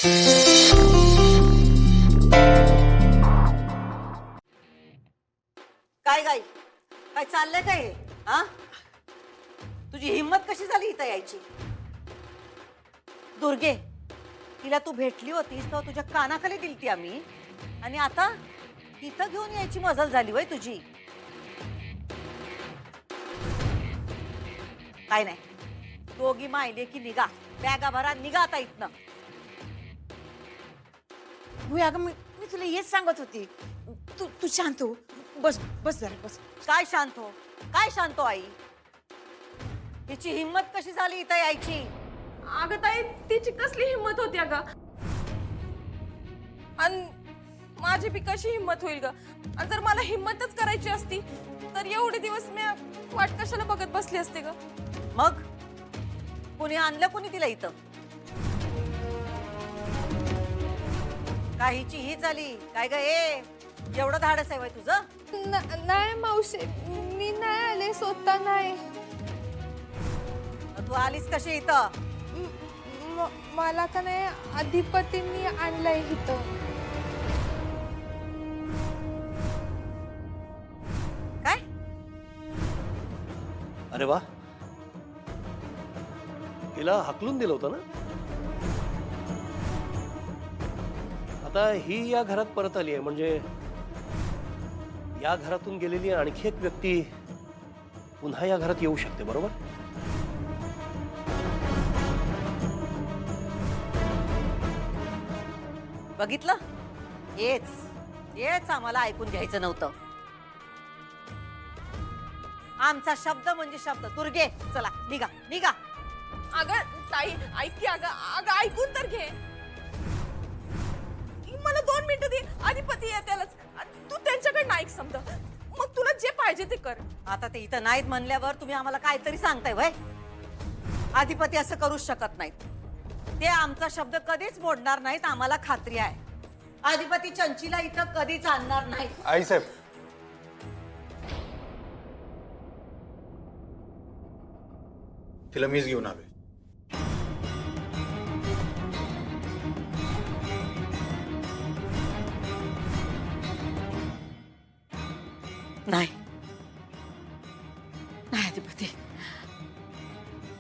काय गाई काय चाललंय काय हे? हा तुझी हिम्मत कशी झाली इथं यायची? दुर्गे, तिला तू भेटली होतीस तेव्हा तुझ्या कानाखाली दिलती आम्ही, आणि आता इथं घेऊन यायची मजल झाली वय तुझी? काय नाही, दोघी मायले की निघा, बॅगा भरा, निघा आता इथनं. अगं मी तुला हेच सांगत होती. तू तू शांत हो. बस बस जरा बस. काय शांत हो, काय शांत हो आई? तिची हिम्मत कशी झाली इथं यायची? अगं ताई, तिची कसली हिम्मत होती अगं? आणि माझी बी कशी हिम्मत होईल ग? आणि जर मला हिम्मतच करायची असती तर एवढे दिवस मी वाट कशाला बघत बसली असते ग? मग कोणी आणलं, कोणी तिला इथं? काहीची ही झाली काय ग? एवढं धाडस आहे वय तुझं? नाही मावशी, मी नाही आले, स्वतः नाही. तू आलीस कशी इथं? मला का नाही अधिपतींनी आणलंय इथं. काय? अरे वा, तिला हाकलून दिलं होतं ना? आता ही या घरात परत आली आहे, म्हणजे या घरातून गेलेली आणखी एक व्यक्ती पुन्हा या घरात येऊ शकते, बरोबर? बघितलं? हेच आम्हाला ऐकून घ्यायचं नव्हतं. आमचा शब्द म्हणजे शब्द. दुर्गे, चला निघा निघा. अगं ताई ऐक की, अगं ऐकून तर घे. मला 2 मिनिटं दे, अधिपती येतालच. तू त्यांच्याकडनं ऐक समजा, मग तुला जे पाहिजे ते कर. आता ते इथं नाहीत म्हणल्यावर तुम्ही आम्हाला काहीतरी सांगताय वय? अधिपती असं करूच शकत नाहीत. ते आमचा शब्द कधीच मोडणार नाहीत, आम्हाला खात्री आहे. अधिपती चंचीला इथं कधीच आणणार नाही. आई साहेब, तिला मीच घेऊन आलोय. नाही नाही अधिपती,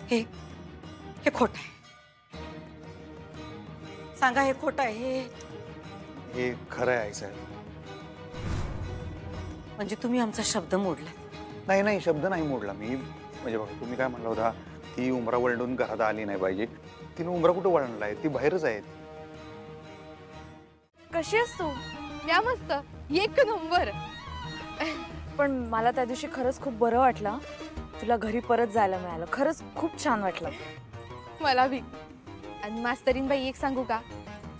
हे खोटं आहे. सांगा, हे खोटं आहे? हे खरं आहे आई साहेब. म्हणजे तुम्ही आमचा शब्द मोडला? नाही नाही, शब्द नाही मोडला मी. म्हणजे बघा, तुम्ही काय म्हणला होता, ती उमरा वळून घरात आली नाही पाहिजे. तिने उमरा कुठं वळणला आहे? ती बाहेरच आहे. कशी आहेस तू? या मस्त, एक नंबर. पण मला त्या दिवशी खरंच खूप बरं वाटलं. तुला घरी परत जायला मिळालं, खरंच खूप छान वाटलं. मला बी. आणि मास्तरीन बाई, एक सांगू का?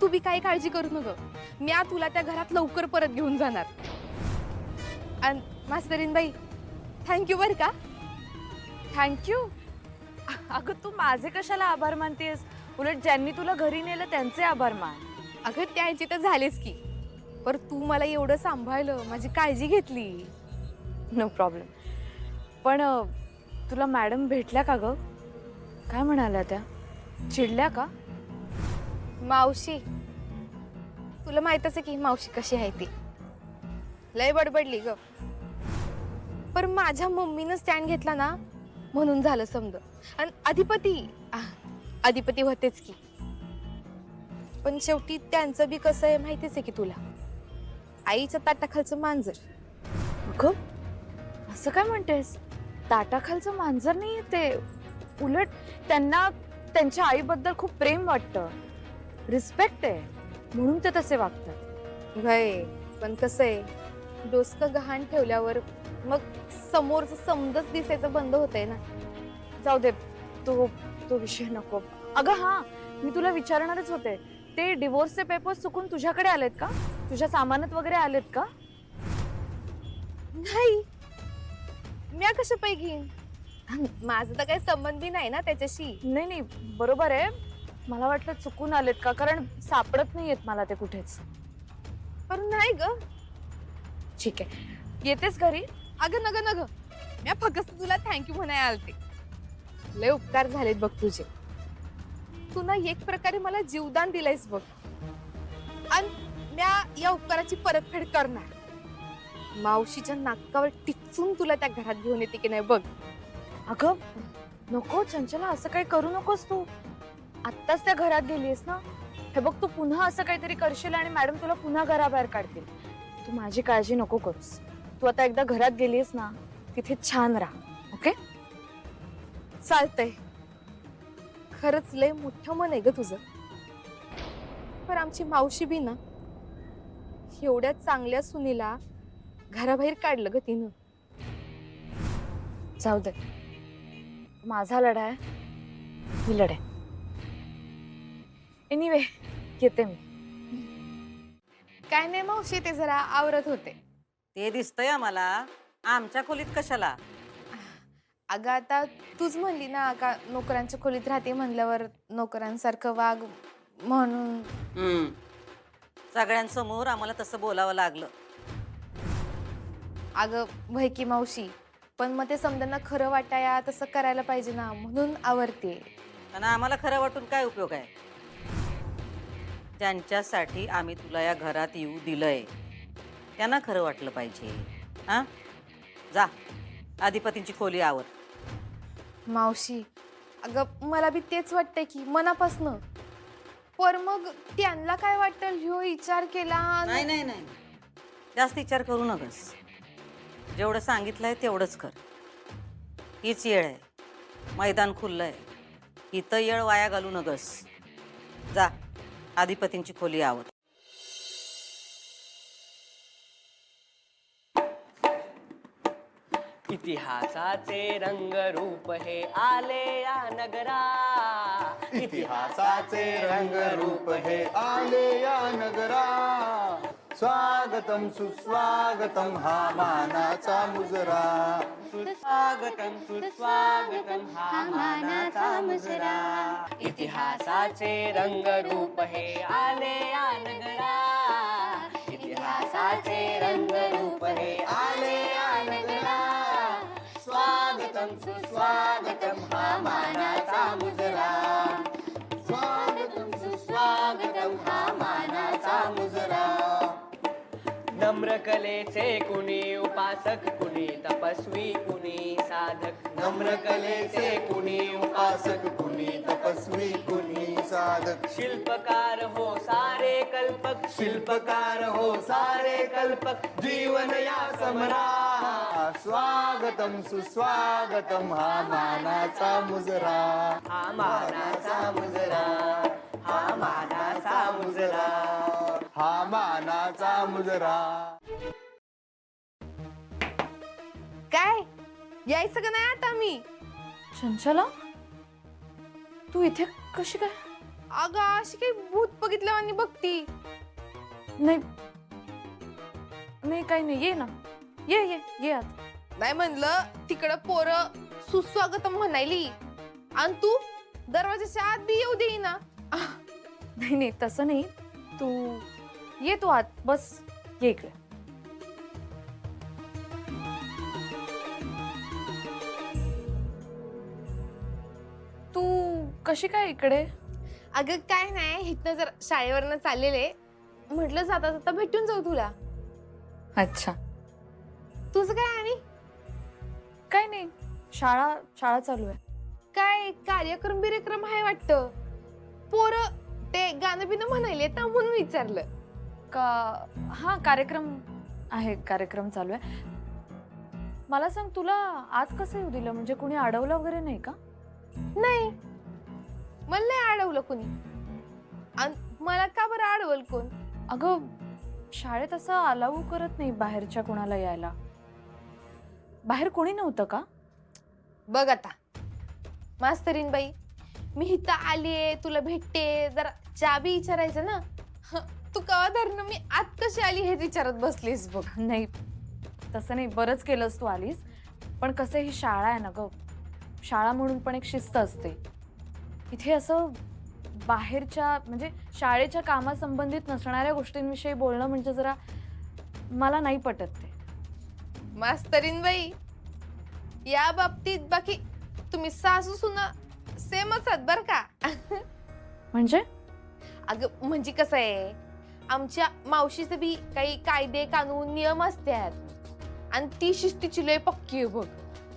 तू बी काही काळजी करू नको, मी तुला त्या घरात लवकर परत घेऊन जाणार. आणि मास्तरीन बाई, थँक्यू बर का. थँक्यू. अगं तू माझे कशाला आभार मानतेस? उलट ज्यांनी तुला घरी नेलं त्यांचे आभार मान. अगं त्यांची तर झालीच की, पर तू मला एवढं सांभाळलं, माझी काळजी घेतली. No problem. पण तुला मॅडम भेटल्या का ग? काय म्हणाल्या त्या? चिडल्या का? मावशी, तुला माहितच आहे की मावशी कशी आहे ती. लय बडबडली ग, पर माझ्या मम्मीनं स्टँड घेतला ना, म्हणून झालं समज. आणि अधिपती होतेच की, पण शेवटी त्यांचं बी कसं आहे माहितीच आहे की तुला. आईच्या ताटाखालचं मांजर. अगं असं काय म्हणतेस? ताटाखालचं मांजर नाही ते. उलट त्यांना त्यांच्या आईबद्दल खूप प्रेम वाटतं, रिस्पेक्ट आहे, म्हणून ते तसे वागतात. व्हय, पण कसं आहे, डोसकं गहाण ठेवल्यावर मग समोरचं समजच दिसायचं बंद होतंय ना. जाऊ दे, तो विषय नको. अगं हा, मी तुला विचारणारच होते, ते डिवोर्सचे पेपर्स चुकून तुझ्याकडे आलेत का? तुझ्या सामानात वगैरे आलेत का? नाही, मी कशा पै घेईन? माझं तर काही संबंधी नाही ना त्याच्याशी. नाही नाही, बरोबर आहे. मला वाटलं चुकून आलेत का, कारण सापडत नाहीयेत मला ते कुठेच. पण नाही ग. ठीक आहे, येतेस घरी? अगं नग, मी फक्त तुला थँक्यू म्हणाय आलते. लय उपकार झालेत बघ तुझे. तू ना एक प्रकारे मला जीवदान दिलंयस बघ, आणि म्या या उपकाराची परतफेड करणार. मावशीच्या नाकावर टिचून तुला त्या घरात घेऊन येते की नाही बघ. अगं नको चंचला, असं काही करू नकोस तू. आत्ताच त्या घरात गेलीस ना, हे बघ तू पुन्हा असं काहीतरी करशील आणि मॅडम तुला पुन्हा घराबाहेर काढतील. तू माझी काळजी नको करूस. तू आता एकदा घरात गेलीस ना, तिथे छान राहा. ओके? चालतंय. खरंच लय मोठं मन आहे ग तुझं. पण आमची मावशी बी ना एवढ्या चांगल्या सुनीला घराबाहेर काढलं ग तिनं. जाऊ दे, माझा लढा आहे, मी लढे. एनिवे येते मी. काय नाही मावशी, ते जरा आवरत होते. ते दिसतंय आम्हाला. आमच्या खोलीत कशाला? अगं आता तूच म्हणली ना का नोकरांच्या खोलीत राहते म्हणल्यावर नोकरांसारखं वाग म्हणून. सगळ्यांसमोर आम्हाला तसं बोलावं लागलं. अगं व्हय की मावशी, पण मग ते समजांना खरं वाटाया तसं करायला पाहिजे ना, म्हणून आवरते. आणि आम्हाला खरं वाटून काय उपयोग आहे? त्यांच्यासाठी आम्ही तुला या घरात येऊ दिलंय, त्यांना खरं वाटलं पाहिजे. हा, जा अधिपतींची खोली आवर. मावशी अगं मला बी तेच वाटतंय की मनापासनं. पर मग त्यांना काय वाटेल ह्यो विचार केला. नाही नाही नाही, जास्त विचार करू नकस. जेवढं सांगितलंय तेवढंच कर. हीच येळ आहे, मैदान खुललंय, इथं येळ वाया घालू नकस. जा अधिपतींची खोली आवर. इतिहासाचे रंगरूप हे आले या नगरा. इतिहासाचे रंगरूप हे आले या नगरा. स्वागतम सुस्वागतम हा मानाचा मुजरा. सुस्वागतम सुस्वागतम हा मानाचा मुजरा. इतिहासाचे रंगरूप हे आले या नगरा. इतिहासाचे रंगरूप हे आले या नगरा. स्वागतम सुस्वागतम हा मानाचा मुजरा. स्वागतम सुस्वागतम हा मानाचा मुजरा. नम्र कलेचे कुणी उपासक, कुणी तपस्वी, कुणी साधक. नम्र कलेचे कुणी उपासक, कुणी तपस्वी, कुणी साधक. शिल्पकार हो सारे कल्पक, शिल्पकार हो सारे कल्पक. जीवन या समरा. स्वागतम सुस्वागतम हा मानाचा मुजरा. हा मानाचा मुजरा. हा मानाचा मुजरा. हा मानाचा मुजरा. काय यायचं का नाही आता मी? चंचला तू इथे कशी काय? अगं अशी काही भूत बघितलं आणि बघती. नाही नाही काही नाही, ये ना, ये ये ये आत. नाही म्हणलं तिकडं पोरं सुस्वागतम म्हणायली आणि तू दरवाजाच्या आत बी येऊ देईना. नाही नाही तसं नाही, तू ये, तू आत बस, ये इकडे. तू कशी काय इकडे? अगं काय नाही, इथनं जर शाळेवरनं चाललेले, म्हटलं जाता जाता भेटून जाऊ तुला. अच्छा, तुझं काय? आणि काय नाही, शाळा शाळा चालू आहे. काय कार्यक्रम बिरेक्रम आहे वाटतं. पोरं ते गाणं बिणं म्हणायले तर म्हणून विचारलं. का? हा कार्यक्रम आहे, कार्यक्रम चालू आहे. मला सांग, तुला आत कसं येऊ दिलं? म्हणजे कुणी अडवलं वगैरे नाही का? नाही, मला नाही अडवलं कुणी. आणि मला का बरं अडवल कोण? अगं शाळेत असं अलाऊ करत नाही बाहेरच्या कोणाला यायला. बाहेर कोणी नव्हतं का? बघ आता मास्तरीन बाई, मी इथं आलीये, तुला भेटते, जरा चहा बी विचारायचं ना. तू कवा धरणं मी आत कशी आली हेच विचारत बसलीस बघ. नाही तसं नाही, बरंच केलंस तू आलीस. पण कसं, ही शाळा आहे ना ग, शाळा म्हणून पण एक शिस्त असते. इथे असं बाहेरच्या म्हणजे शाळेच्या कामासंबंधित नसणाऱ्या गोष्टींविषयी बोलणं म्हणजे जरा मला नाही पटत ते. मास्तरीन बाई, या बाबतीत बाकी तुम्ही सासू सुना सेमच आहात बर का. म्हणजे अगं म्हणजे कसं आहे, आमच्या मावशीचे बी काही कायदे कानून नियम असतात आणि ती शिस्तीची लय पक्की आहे बघ.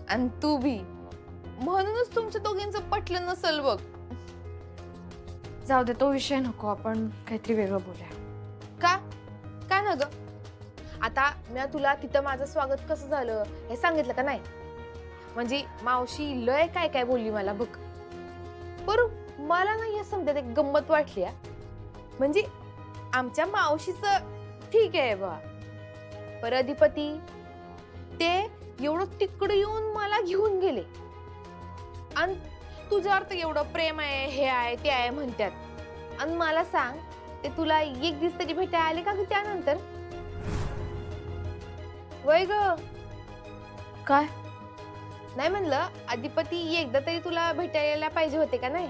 आणि तू बी, म्हणूनच तुमच्या दोघींचं पटलं नसल बघ. जाऊ दे, तो विषय नको, आपण काहीतरी वेगळं बोलूया. का का ना ग? आता मी तुला तिथं माझं स्वागत कसं झालं हे सांगितलं का नाही? म्हणजे मावशी लय काय काय बोलली मला बघ. बरं मला नाही हे समजत, एक गंमत वाटली. म्हणजे आमच्या मावशीचं ठीक आहे बा, पर अधिपती ते एवढं तिकडे येऊन मला घेऊन गेले आणि तुझ्यावर तर एवढं प्रेम आहे, हे आहे ते आहे म्हणतात. आणि मला सांग, ते तुला एक दिवस तरी भेटायला आले का ग त्यानंतर? वय ग काय? नाही म्हणलं, अधिपती एकदा तरी तुला भेटायला पाहिजे होते का नाही?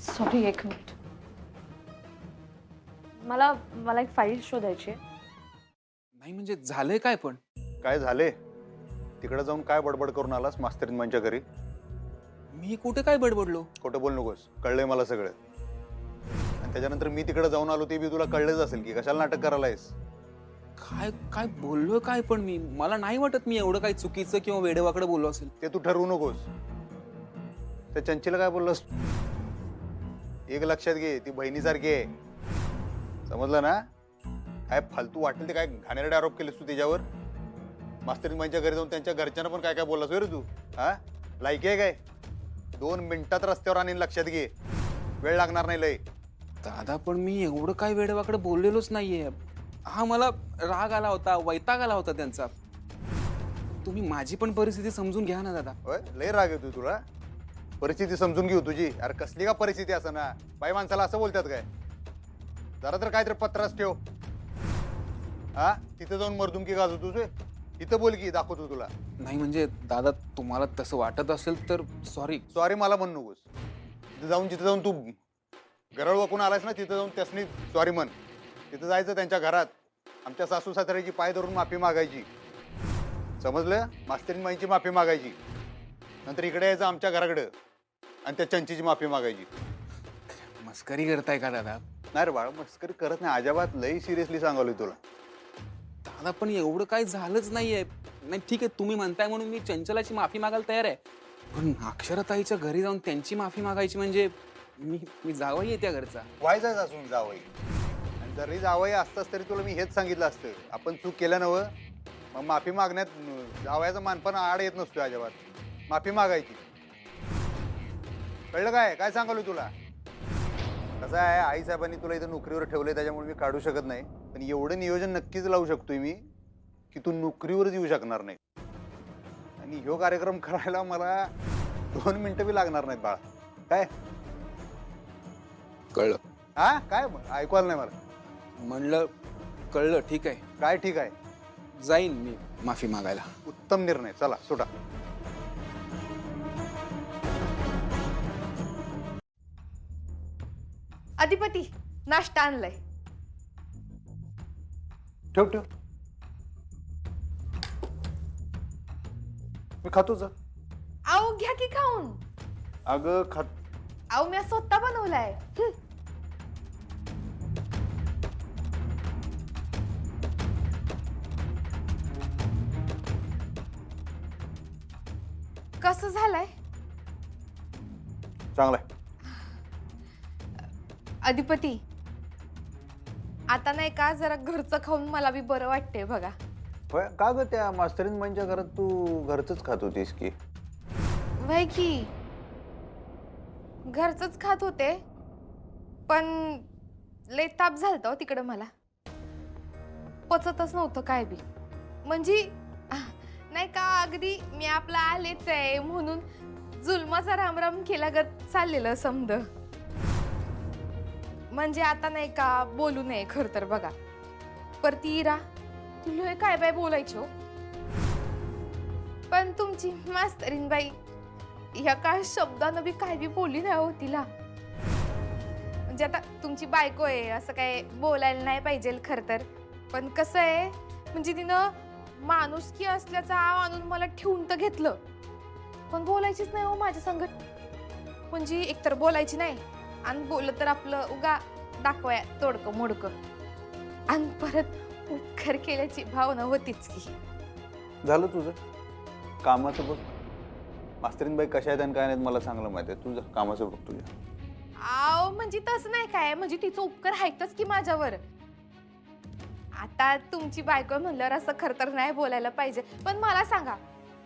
सॉरी, एक मिनिट. मला मला एक फाईल शोधायची आहे. नाही म्हणजे झालंय काय पण? काय झाले? तिकडे जाऊन काय बडबड करून आलास मास्तरीनबाईंच्या घरी? मी कुठे काय बडबडलो? खोटं बोल नकोस, कळलंय मला सगळं. आणि त्याच्यानंतर मी तिकडे जाऊन आलो ते बी तुला कळलंच असेल की कशाला नाटक करायला आहेस. काय काय बोललोय काय पण मी? मला नाही वाटत मी एवढं काही चुकीचं किंवा वेडेवाकडं बोललो असेल. ते तू ठरवू नकोस. त्या चंचीला काय बोललास? एक लक्षात घे, ती बहिणीसारखी आहे, समजलं ना? काय फालतू वाटेल ते काय घाणेरडे आरोप केलेस तू त्याच्यावर. मास्तरीनबाईंच्या घरी जाऊन त्यांच्या घरच्यांना पण काय काय बोललास रे तू? हा, लायकी आहे काय? 2 मिनिटात रस्त्यावर आणीन, लक्षात घे, वेळ लागणार नाही लय. दादा पण मी एवढं काय वेडेवाकडं बोललेलोच नाहीये. हा मला राग आला होता, वैताग आला होता त्यांचा. तुम्ही माझी पण परिस्थिती समजून घ्या ना दादा. होय, लय राग येतो तुला. परिस्थिती समजून घेऊ तुझी. अरे कसली का परिस्थिती असं ना, बाई माणसाला असं बोलतात काय? जरा तर काहीतरी पत्रास ठेव. हा, तिथे जाऊन मर्दुमकी गाजव तुझे. इथं बोल की, दाखवतो तुला. नाही म्हणजे दादा, तुम्हाला तसं वाटत असेल तर सॉरी. सॉरी मला म्हणू नकोस. जिथं जाऊन तू गरळ वाकून आलायस ना, तिथं जाऊन त्यासनी सॉरी म्हण. तिथं जायचं त्यांच्या घरात, आमच्या सासू सासऱ्याची पाय धरून माफी मागायची, समजलं? मास्तरीनबाईंची माफी मागायची. नंतर इकडे यायचं आमच्या घराकडं आणि त्या चंचीची माफी मागायची. मस्करी करताय का दादा? नाही रे बाळा, मस्करी करत नाही अजिबात. लई सिरियसली सांगालोय तुला. दादा पण एवढं काही झालंच नाहीये. नाही ठीक आहे, तुम्ही म्हणताय म्हणून मी चंचलाची माफी मागायला तयार आहे, पण अक्षराताईच्या घरी जाऊन त्यांची माफी मागायची म्हणजे मी जावई आहे त्या घरचा. व्हायचाच असून जावई. आणि जरी जावई असतास तरी तुला मी हेच सांगितलं असतं, आपण चूक केलं नवं, मग माफी मागण्यात जावयाचा मानपण आड येत नसतो अजिबात. माफी मागायची, कळलं काय? काय सांगालोय तुला? कसं आहे, आईसाहेबांनी तुला इथं नोकरीवर ठेवलंय त्याच्यामुळे मी काढू शकत नाही, पण एवढं नियोजन नक्कीच लावू शकतोय मी की तू नोकरीवरच येऊ शकणार नाही. आणि ह्यो कार्यक्रम करायला मला 2 मिनिटं बी लागणार नाहीत बाळा. काय कळलं? हा, काय ऐकू आलं नाही मला. म्हणलं कळलं, ठीक आहे. काय ठीक आहे? जाईन मी माफी मागायला. उत्तम निर्णय. चला सुटा. अधिपती नाश्ता आणलाय. ठेव ठेव, मी खातो जा. आऊ घ्या की खाऊन. अगं खात. आऊ मी स्वतः बनवलाय. कसं झालंय? चांगलाय. अधिपती आता नाही का, जरा घरचं खाऊन मला बी बरं वाटतंय बघा. होय का ग, त्या मास्तरीनबाईंच्या घरात तू घरचंच खात होतीस की? वय की घरचंच खात होते, पण लय ताप झालता हो तिकडं. मला पचतच नव्हतं काय बी. म्हणजे नाही का, अगदी मी आपला आलेच आहे म्हणून जुलमाचा रामराम केला गत चाललेलं समद. म्हणजे आता नाही का बोलू नये खर तर बघा. पर ती इरा तुला काय बाय बोलायची हो, पण तुमची मास्तरीनबाई ह्या काय शब्दानं बी काय बी बोलली नाही हो तिला. म्हणजे आता तुमची बायको आहे असं काय बोलायला नाही पाहिजे खर तर, पण कसं आहे म्हणजे तिनं माणुसकी असल्याचा आव आणून मला ठेवून तर घेतलं. पण बोलायचीच नाही हो माझ्या संगत. म्हणजे एकतर बोलायची नाही आणि बोललं तर आपलं उगा दाखवाय तोडकं मोडकं आणि परत उपकार केल्याची भावना होतीच की. झालं तुझं कामाचं बघ. मास्तरीनबाई कशा आहेत आणि काय नाहीत मला चांगलं माहिती आहे. तुझं कामाचं बघ तुझ्या. आव म्हणजे तसं नाही काय, म्हणजे तिचं उपकार आहेतच की माझ्यावर. आता तुमची बायको म्हणल्यावर असं खरं तर नाही बोलायला पाहिजे, पण मला सांगा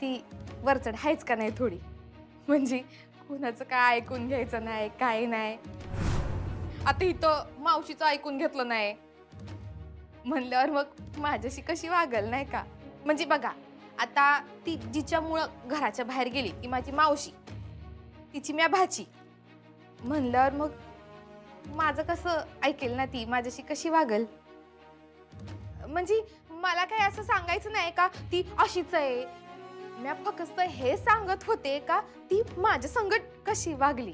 ती वरचढ आहेच का नाही थोडी? म्हणजे कुणाचं काय ऐकून घ्यायचं नाही, काय नाही. आता इथं मावशीचं ऐकून घेतलं नाही म्हणल्यावर मग माझ्याशी कशी वागल नाही का? म्हणजे बघा आता ती जिच्यामुळं घराच्या बाहेर गेली ती माझी मावशी, तिची म्या भाची म्हणल्यावर मग माझं कसं ऐकेल ना ती, माझ्याशी कशी वागल? म्हणजे मला काय असं सांगायचं नाही का ती अशीच आहे. म्या फक्त हे सांगत होते का ती माझ्या संगत कशी वागली,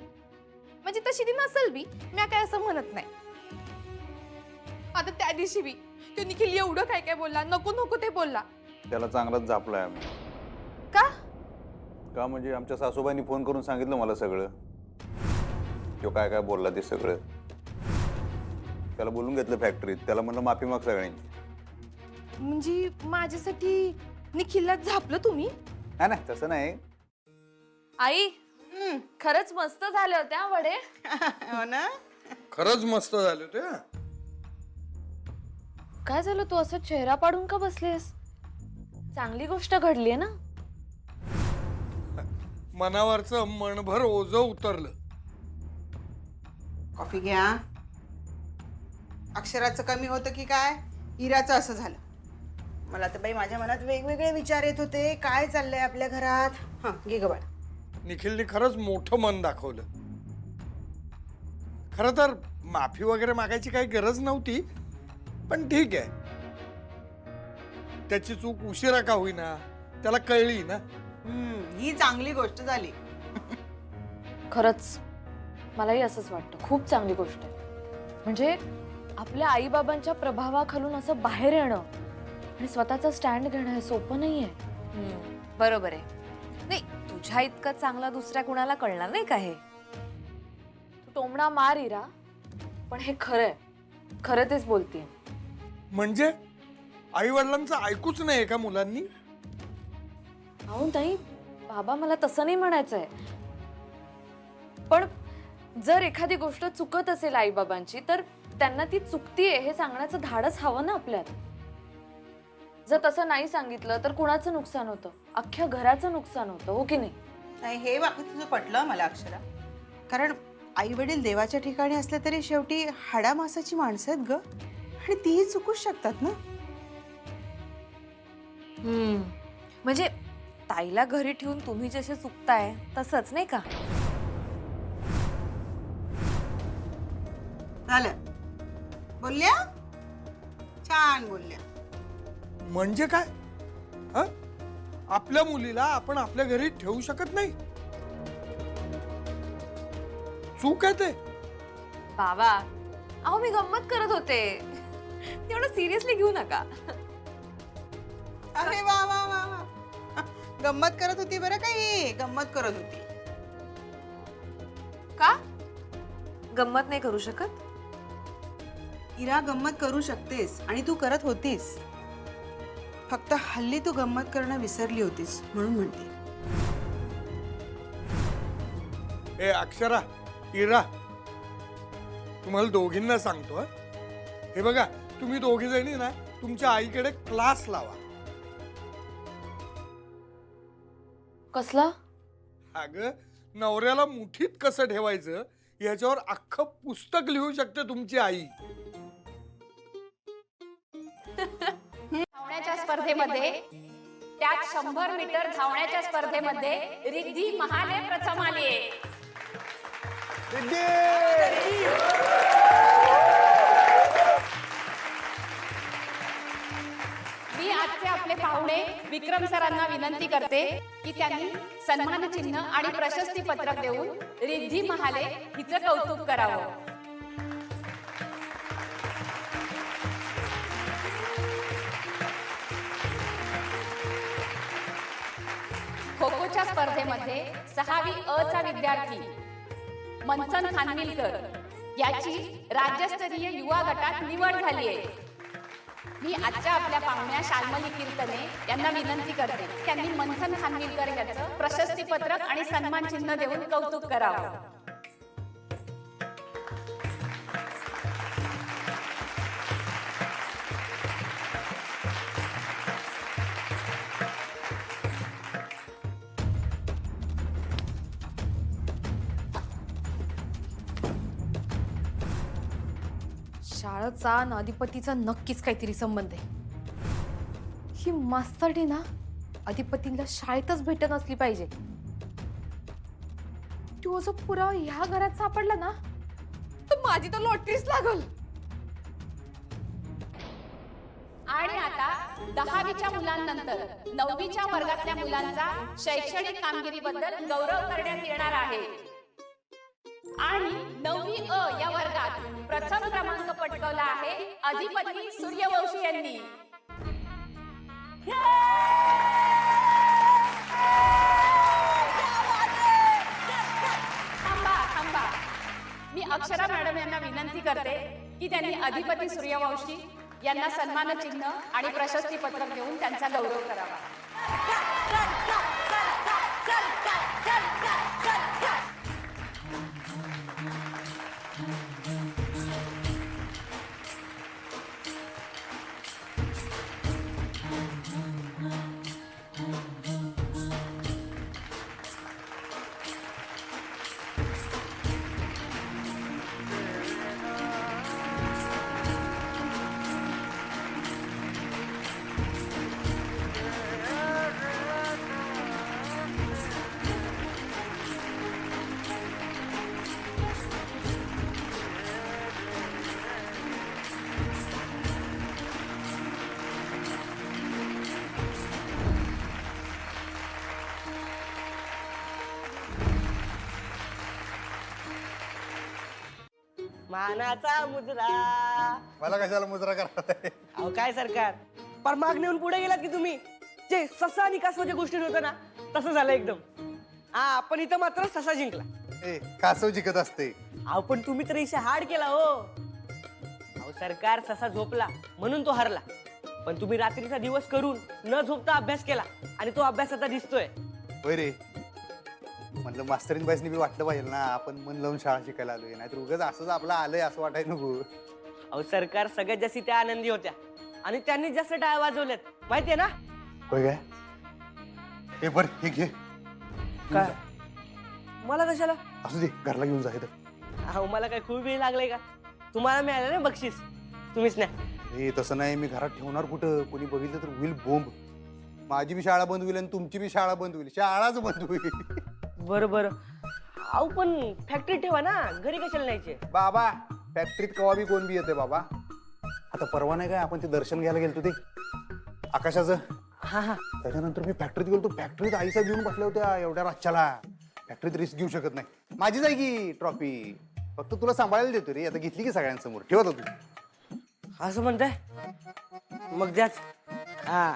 म्हणजे तशी ती नसल बी, म्या काय असं म्हणत नाही. आता त्या दिवशी बी तो निखिल एवढं काय काय बोलला, नको नको ते बोलला. त्याला चांगलाच झापलाय आम्ही. का? का म्हणजे आमच्या सासूबाईंनी फोन करून सांगितलं मला सगळं. तो काय काय बोलला ते सगळं. त्याला बोलून घेतलं फॅक्टरीत. त्याला म्हणलं माफी माग सगळ्यांची. म्हणजे माझ्यासाठी निखिलला झापलं तुम्ही? हा ना, तसं नाही. आई खरंच मस्त झाले होते हा वडे. हो ना. खरंच मस्त झाले ते. काय झालं तू असं चेहरा पाडून का बसलेस? चांगली गोष्ट घडलीये ना? मनावरचं मनभर ओझं उतरलं. कॉफी घ्या. अक्षराचं कमी होतं की काय? इराचं असं झालं. मला तर बाई माझ्या मनात वेगवेगळे विचार येत होते. काय चाललंय आपल्या घरात? हा घे गबाळ. निखिलने खरंच मोठं मन दाखवलं. खरं तर माफी वगैरे मागायची काही गरज नव्हती, पण ठीक आहे. त्याची चूक उशिरा का होईना त्याला कळली ना. ही चांगली गोष्ट झाली. खरंच मलाही असंच वाटतं. खूप चांगली गोष्ट आहे. म्हणजे आपल्या आईबाबांच्या प्रभावाखालून असं बाहेर येणं आणि स्वतःचा स्टँड घेणं हे सोपं नाहीये. बरोबर आहे. नाही तुझ्या इतकं चांगला दुसऱ्या कुणाला कळणार नाही का हे? तू टोमणा मार इरा, पण हे खरं आहे. खरं तेच बोलतेय. म्हणजे आई वडिलांचं ऐकूच नाही का मुलांनी? अहो ताई, बाबा मला तसं नाही म्हणायचंय. पण जर एखादी गोष्ट चुकत असेल आईबाबांची तर त्यांना ती चुकतीये हे सांगण्याचं धाडस हवं ना आपल्यात. जर तसं नाही सांगितलं तर कुणाचं नुकसान होतं? अख्ख्या घराचं नुकसान होतं, हो की नाही? नाही हे वाक्य तुझं पटलं मला अक्षरा. कारण आई वडील देवाच्या ठिकाणी असले तरी शेवटी हाडामासाची माणसं आहेत ग, आणि तीही चुकूच शकतात ना. म्हणजे ताईला घरी ठेवून तुम्ही जसे चुकताय तसंच नाही का? झालं बोलल्या, छान बोलल्या. म्हणजे काय? हं? आपल्या मुलीला आपण आपल्या घरी ठेवू शकत नाही? चूक आहे ते. बाबा अहो मी गंमत करत होते, तेवढं सिरियसली घेऊ नका. अरे वा वा वा वा. गंमत करत होती बरं काही, गंमत करत होती. का गंमत नाही करू शकत? इरा गंमत करू शकतेस आणि तू करत होतीस. फक्त हल्ली तू गंमत करणं विसरली होतीस म्हणून म्हणते. ए अक्षरा, इरा, तुम्हाला दोघींना सांगतो हं. हे बघा तुम्ही दोघी जणी ना तुमच्या आईकडे क्लास लावा. कसला? अगं नवऱ्याला मुठीत कसं ठेवायचं याच्यावर अख्खं पुस्तक लिहू शकते तुमची आई. धावण्याच्या स्पर्धेमध्ये त्यात 100 मीटर धावण्याच्या स्पर्धेमध्ये रिद्धी महाले प्रथम आली आहे. मी आजचे आपले पाहुणे विक्रम सरांना विनंती करते की त्यांनी सन्मान चिन्ह आणि प्रशस्ती पत्रक देऊन रिद्धी महाले हिचं कौतुक करावं. खो खोच्या अशा स्पर्धेमध्ये 6वी अ चा विद्यार्थी मंथन खानविलकर याची राज्यस्तरीय युवा गटात निवड झाली आहे. मी आजच्या आपल्या पाहुण्या शाल्मली कीर्तने यांना विनंती करते त्यांनी मंथन खानविलकर याचं प्रशस्ती पत्रक आणि सन्मान चिन्ह देऊन कौतुक करावं. शाळेचा आणि अधिपतीचा नक्कीच काहीतरी संबंध आहे. ही मास्तरडी ना अधिपतीला शाळेतच भेटत नसली पाहिजे. तो जो पुरावा ह्या घरात सापडला ना तर माझी तर लॉटरीच लागल. आणि आता 10वीच्या मुलांनंतर 9वीच्या वर्गातल्या मुलांचा शैक्षणिक कामगिरीबद्दल गौरव करण्यात येणार आहे. आणि 9वी अ या वर्गात प्रथम क्रमांक पटकावला आहे अधिपती सूर्यवंशी यांनी. थांबा. मी अक्षरा मॅडम यांना विनंती करते की त्यांनी अधिपती सूर्यवंशी यांना सन्मान चिन्ह आणि प्रशस्ती पत्रक देऊन त्यांचा गौरव करावा. मानाचा मुजरा. मला कशाला मुजरा करताय? अहो काय सरकार, पर माग नेऊन पुढे गेलात की तुम्ही. जे ससा आणि कासवाच्या गोष्टी होतं ना तसं झालं एकदम. हा पण इथं मात्र ससा जिंकला. ए कासव जिंकत असते. अहो पण तुम्ही तर इशे हाड केला हो. अहो सरकार, ससा झोपला म्हणून तो हरला, पण तुम्ही रात्रीचा दिवस करून न झोपता अभ्यास केला आणि तो अभ्यास आता दिसतोय. होय रे, म्हणलं मास्तरीन बाईसनी बी वाटलं पाहिजे ना आपण मन लावून शाळा शिकायला आलोय, नाहीतर उगाच असंच आपलं आलंय असं वाटायला नको. अहो सरकार, सगळ्यात जास्ती त्या आनंदी होत्या आणि त्यांनी जास्त टाळ वाजवल्यात माहितीये ना. होय काय? हे बर हे घे. काय मला कशाला? असू दे, घरला घेऊन जायचं. अहो मला काय खूप वेळ लागलाय का? तुम्हाला मिळालं ना बक्षीस, तुम्हीच नाही. हे तसं नाही, मी घरात ठेवणार कुठं? कोणी बघितलं तर होईल बोंब. माझी बी शाळा बंद होईल आणि तुमची बी शाळा बंद होईल. शाळाच बंद होईल. बरं बरं. अहो पण फॅक्टरी ठेवा ना, घरी कशाला न्यायचे? बाबा फॅक्टरीत कवा बी कोण बी येते बाबा. आता परवा नाही काय आपण ते दर्शन घ्यायला गेलतो ते आकाशाचं. हा हा. त्याच्यानंतर मी फॅक्टरीत गेलो. फॅक्टरीत आईसा घेऊन बसल्या होत्या एवढ्या रातच्याला. फॅक्टरीत रिस्क घेऊ शकत नाही. माझीच आहे की ट्रॉफी, फक्त तुला सांभाळायला देतो रे. आता घेतली की सगळ्यांसमोर ठेवत तू. असं म्हणताय? मग द्याच. हा,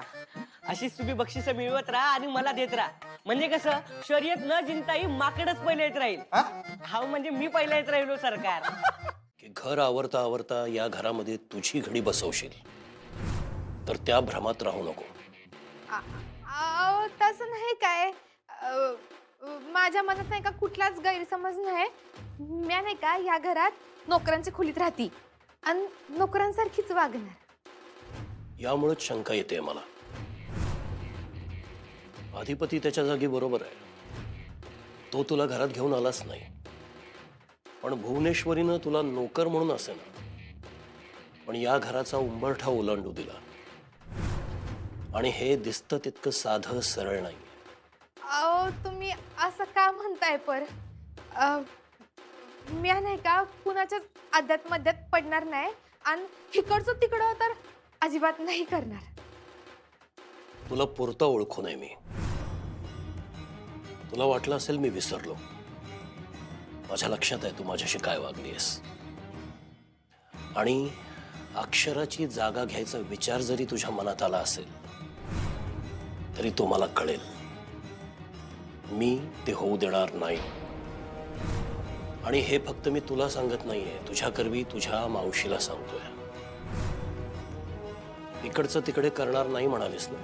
अशीच तुम्ही बक्षिसं मिळवत राहा आणि मला देत राहा. म्हणजे कसं, शर्यत न जिंकताही माकडच पहिले येत राहील. हा म्हणजे मी पहिला येत राहिलो सरकार. की घर आवरता आवरता या घरामध्ये तुझी घडी बसवशील तर त्या भ्रमात राहू नको. तसं नाही काय. माझ्या मनात नाही का कुठलाच गैरसमज नाही. मी नाही का या घरात नोकरांच्या खोलीत राहती आणि नोकरांसारखीच वागणार. यामुळेच शंका येते मला. अधिपती त्याच्या जागी बरोबर आहे, तो तुला घरात घेऊन आलाच नाही, पण भुवनेश्वरीनं तुला नोकर म्हणून असे ना पण या घराचा उंबरठा ओलांडू दिला. आणि हे दिसतं तितकं साधं सरळ नाही. अहो तुम्ही असं का म्हणताय? पर मी नाही का कुणाच्याच आध्यात मध्यात पडणार नाही आणि इकडचं तिकडं तर अजिबात नाही करणार. तुला पुरता ओळखू नये मी. तुला वाटलं असेल मी विसरलो. माझ्या लक्षात आहे तू माझ्याशी काय वागलीस. आणि अक्षराची जागा घ्यायचा विचार जरी तुझ्या मनात आला असेल तरी तो मला कळेल. मी ते होऊ देणार नाही. आणि हे फक्त मी तुला सांगत नाहीये, तुझ्या करवी तुझ्या मावशीला सांगतोय. इकडचं तिकडे करणार नाही म्हणालीस ना,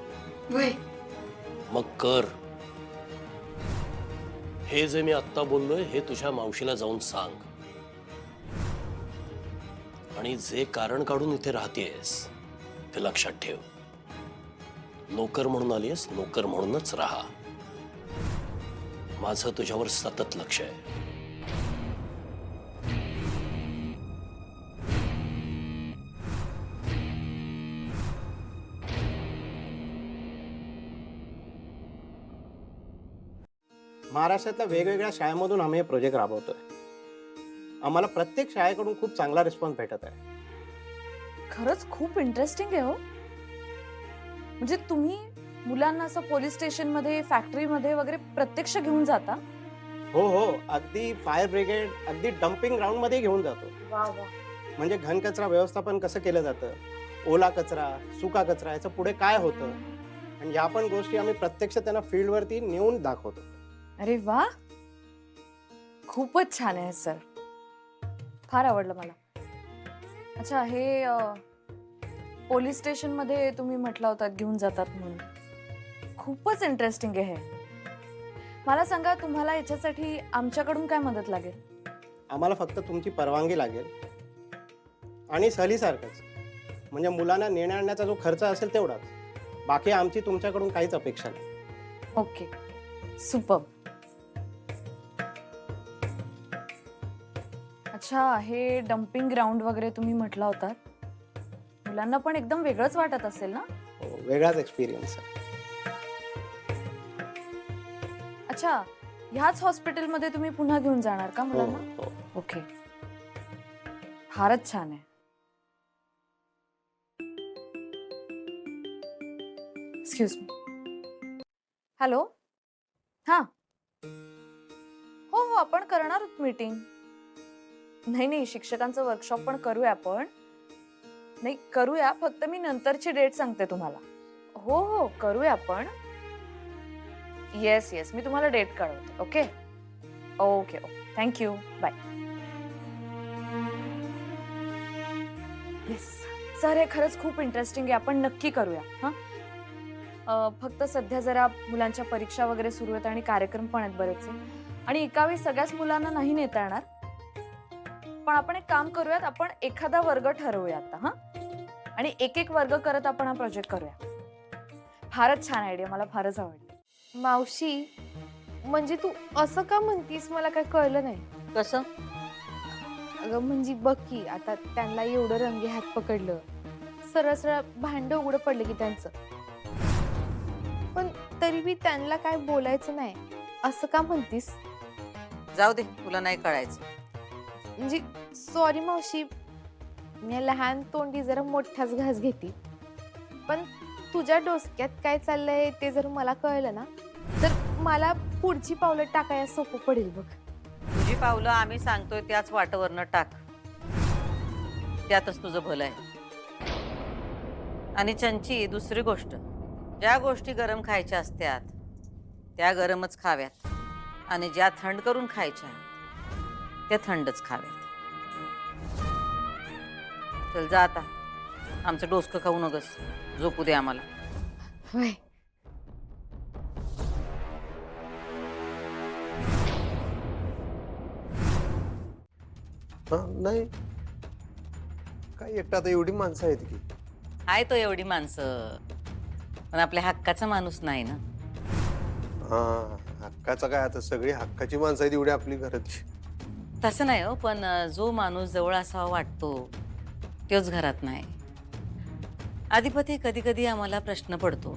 मग कर. हे जे मी आत्ता बोललोय हे तुझ्या मावशीला जाऊन सांग. आणि जे कारण काढून इथे राहतेस ते लक्षात ठेव. नोकर म्हणून आलीस, नोकर म्हणूनच राहा. माझं तुझ्यावर सतत लक्ष आहे. महाराष्ट्रातल्या वेगवेगळ्या शाळेमधून आम्ही हे प्रोजेक्ट राबवतोय. आम्हाला प्रत्येक शाळेकडून खूप चांगला रिस्पॉन्स भेटत आहे. खरंच खूप इंटरेस्टिंग आहे हो. म्हणजे तुम्ही मुलांना असं पोलीस स्टेशन मध्ये, फॅक्टरीमध्ये वगैरे प्रत्यक्ष घेऊन जाता? हो हो, अगदी फायर ब्रिगेड, अगदी डम्पिंग ग्राउंड मध्ये घेऊन जातो. म्हणजे घनकचरा व्यवस्थापन कसं केलं जातं, ओला कचरा, सुका कचरा, याचं पुढे काय होतं, आणि ह्या पण गोष्टी आम्ही प्रत्यक्ष त्यांना फील्डवरती नेऊन दाखवतो. अरे वा, खूपच छान आहे सर, फार आवडलं मला. अच्छा, हे पोलीस स्टेशन मध्ये तुम्ही म्हटलं होतात घेऊन जातात म्हणून, खूपच इंटरेस्टिंग आहे हे. मला सांगा, तुम्हाला याच्यासाठी आमच्याकडून काय मदत लागेल? आम्हाला फक्त तुमची परवानगी लागेल आणि सहलीसारखंच, म्हणजे मुलांना नेण्या आणण्याचा जो खर्च असेल तेवढाच. बाकी आमची तुमच्याकडून काहीच अपेक्षा नाही. Okay, super. अच्छा, हे डम्पिंग ग्राउंड वगैरे तुम्ही म्हटलं होतात, मुलांना पण एकदम वेगळंच वाटत असेल ना? हो, वेगळाच एक्सपिरियन्स आहे. अच्छा, ह्याच हॉस्पिटलमध्ये तुम्ही पुन्हा घेऊन जाणार का हो मुलांना? हो. ओके, फारच छान आहे. Excuse me. हॅलो, हां, हो हो, आपण करणार आहोत मीटिंग. नाही नाही, शिक्षकांचं वर्कशॉप पण करूया आपण. नाही करूया, फक्त मी नंतरची डेट सांगते तुम्हाला. हो हो, करूया आपण. येस येस, मी तुम्हाला डेट कळवते. Okay okay okay, thank you, bye. Yes sir, हे खरंच खूप इंटरेस्टिंग आहे, आपण नक्की करूया. हां, फक्त सध्या जरा मुलांच्या परीक्षा वगैरे सुरू आहेत आणि कार्यक्रम पण आहेत बरेचसे, आणि एकावेळी सगळ्याच मुलांना नाही नेता येणार. पण आपण एक काम करूयात, आपण एखादा वर्ग ठरवूया आता. हां, आणि एक एक वर्ग करत आपण हा प्रोजेक्ट करूया. फारच छान आयडिया, मला फारच आवडली. मावशी, म्हणजे तू असं का म्हणतीस, मला काय कळलं नाही. कसं? अगं म्हणजे बघ की, आता त्यांना एवढं रंगे हात पकडलं, सरळ सरळ भांडं उघडं पडलं की त्यांचं, पण तरी बी त्यांना काय बोलायचं नाही, असं का म्हणतीस? जाऊ दे, तुला नाही कळायचं. म्हणजे सॉरी मावशी, मी लहान तोंडी जरा मोठाच घास घेते, पण तुझ्या डोसक्यात काय चाललंय ते जर मला कळलं ना, तर मला पुढची पावलं टाकायला सोपं पडेल बघ. तुझी पावलं आम्ही सांगतोय त्याच वाटेवरनं टाक, त्यातच तुझं भलं आहे. आणि चंची, दुसरी गोष्ट, ज्या गोष्टी गरम खायच्या असत्यात त्या गरमच खाव्यात, आणि ज्या थंड करून खायच्या त्या थंडच खाव्यात. चल जा आता, आमचं डोसकं खाऊ नगस, झोपू दे आम्हाला. होय. नाही काय, एकटा आता एवढी माणसं आहेत की. आहे तो एवढी माणसं, पण आपल्या हक्काचा माणूस नाही ना. हा, हक्काचं काय, आता सगळी हक्काची माणसं आहेत एवढी आपली घराची. तसं नाही हो, पण जो माणूस जवळ असावा वाटतो तोच घरात नाही. अधिपती, कधी कधी आम्हाला प्रश्न पडतो,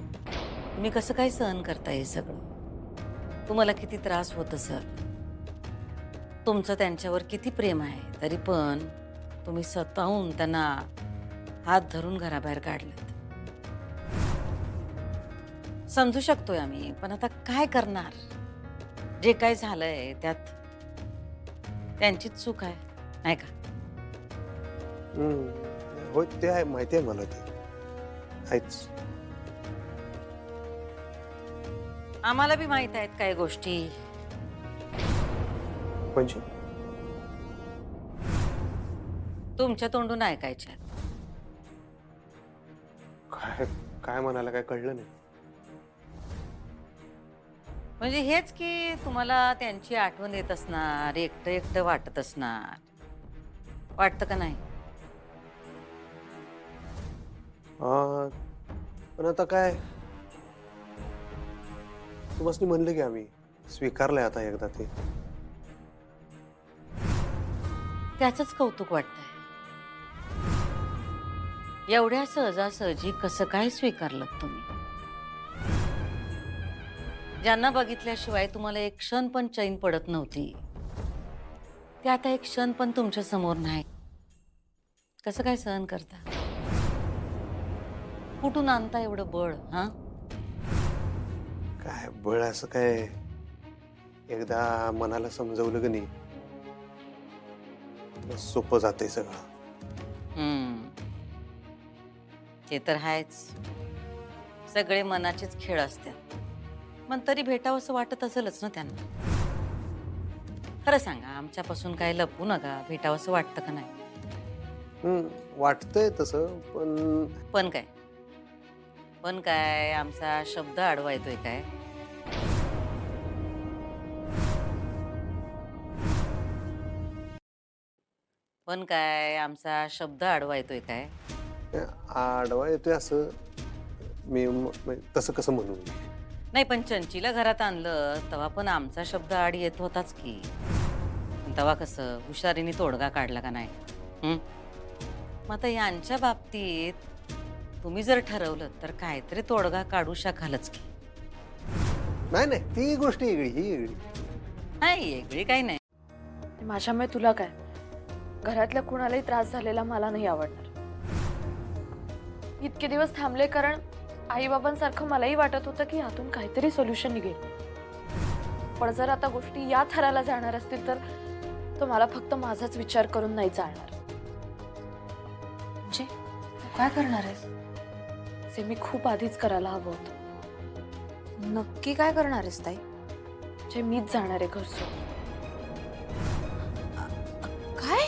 तुम्ही कसं काय सहन करता हे सगळं? तुम्हाला किती त्रास होत असेल, तुमचं त्यांच्यावर किती प्रेम आहे, तरी पण तुम्ही स्वतःहून त्यांना हात धरून घराबाहेर काढलं. समजू शकतोय आम्ही, पण आता काय करणार? जे काय झालंय त्यात त्यांचीच चूक आहे, नाही का? हो, ते आहे, माहिती आहे मला, ते आहेच. आम्हाला बी माहित आहेत काही गोष्टी. म्हणजे तुमच्या तोंडून ऐकायच्या. काय काय म्हणाला काय कळलं नाही. म्हणजे हेच की तुम्हाला त्यांची आठवण येत असणार, एकटं एकटं वाटत असणार. वाटतं का नाही? पण आता काय तुम्हाला म्हणलं की आम्ही स्वीकारलंय आता एकदा ते. त्याचंच कौतुक वाटतंय. एवढ्या सहजासहजी कसं काय स्वीकारलं तुम्ही? ज्यांना बघितल्याशिवाय तुम्हाला एक क्षण पण चैन पडत नव्हती, ते आता एक क्षण पण तुमच्या समोर नाही. कसं काय सहन करता? कुठून आणता एवढं बळ? हा, काय बळ असं काय एकदा मनाला समजवलं की नाही सोपं जातंय सगळं. ते तर आहेच. सगळे मनाचेच खेळ असतात. पण तरी भेटावं असं वाटत असेलच ना त्यांना. खरं सांगा, आमच्यापासून काय लपवू नका. भेटावं असं वाटतं का नाही? वाटतंय तसं, पण काय? पण काय आमचा शब्द आडवा येतोय काय? पण काय आमचा शब्द आडवा येतोय काय? आडवा येतोय असं मी तसं कसं म्हणू. नाही, पण चंचीला घरात आणलं तेव्हा पण आमचा शब्द आड येत होताच की. तेव्हा कसं हुशारीने तोडगा काढला का नाही? मग आता यांच्या बाबतीत तुम्ही जर ठरवलं तर काहीतरी तोडगा काढू शकालच की. नाही नाही, ती गोष्ट वेगळी, ही वेगळी. नाही, वेगळी काही नाही. माझ्यामुळे तुला काय, घरातल्या कुणालाही त्रास झालेला मला नाही आवडणार. इतके दिवस थांबले कारण आई बाबांसारखं मलाही वाटत होतं की यातून काहीतरी सोल्युशन निघेल. पण जर आता गोष्टी या थराला जाणार असतील तर मला फक्त माझाच विचार करून नाही चालणार. म्हणजे तू काय करणार आहेस? जे मी खूप आधीच करायला हवं होतं. नक्की काय करणार आहेस ताई? जे मीच जाणार आहे घर सोडून. काय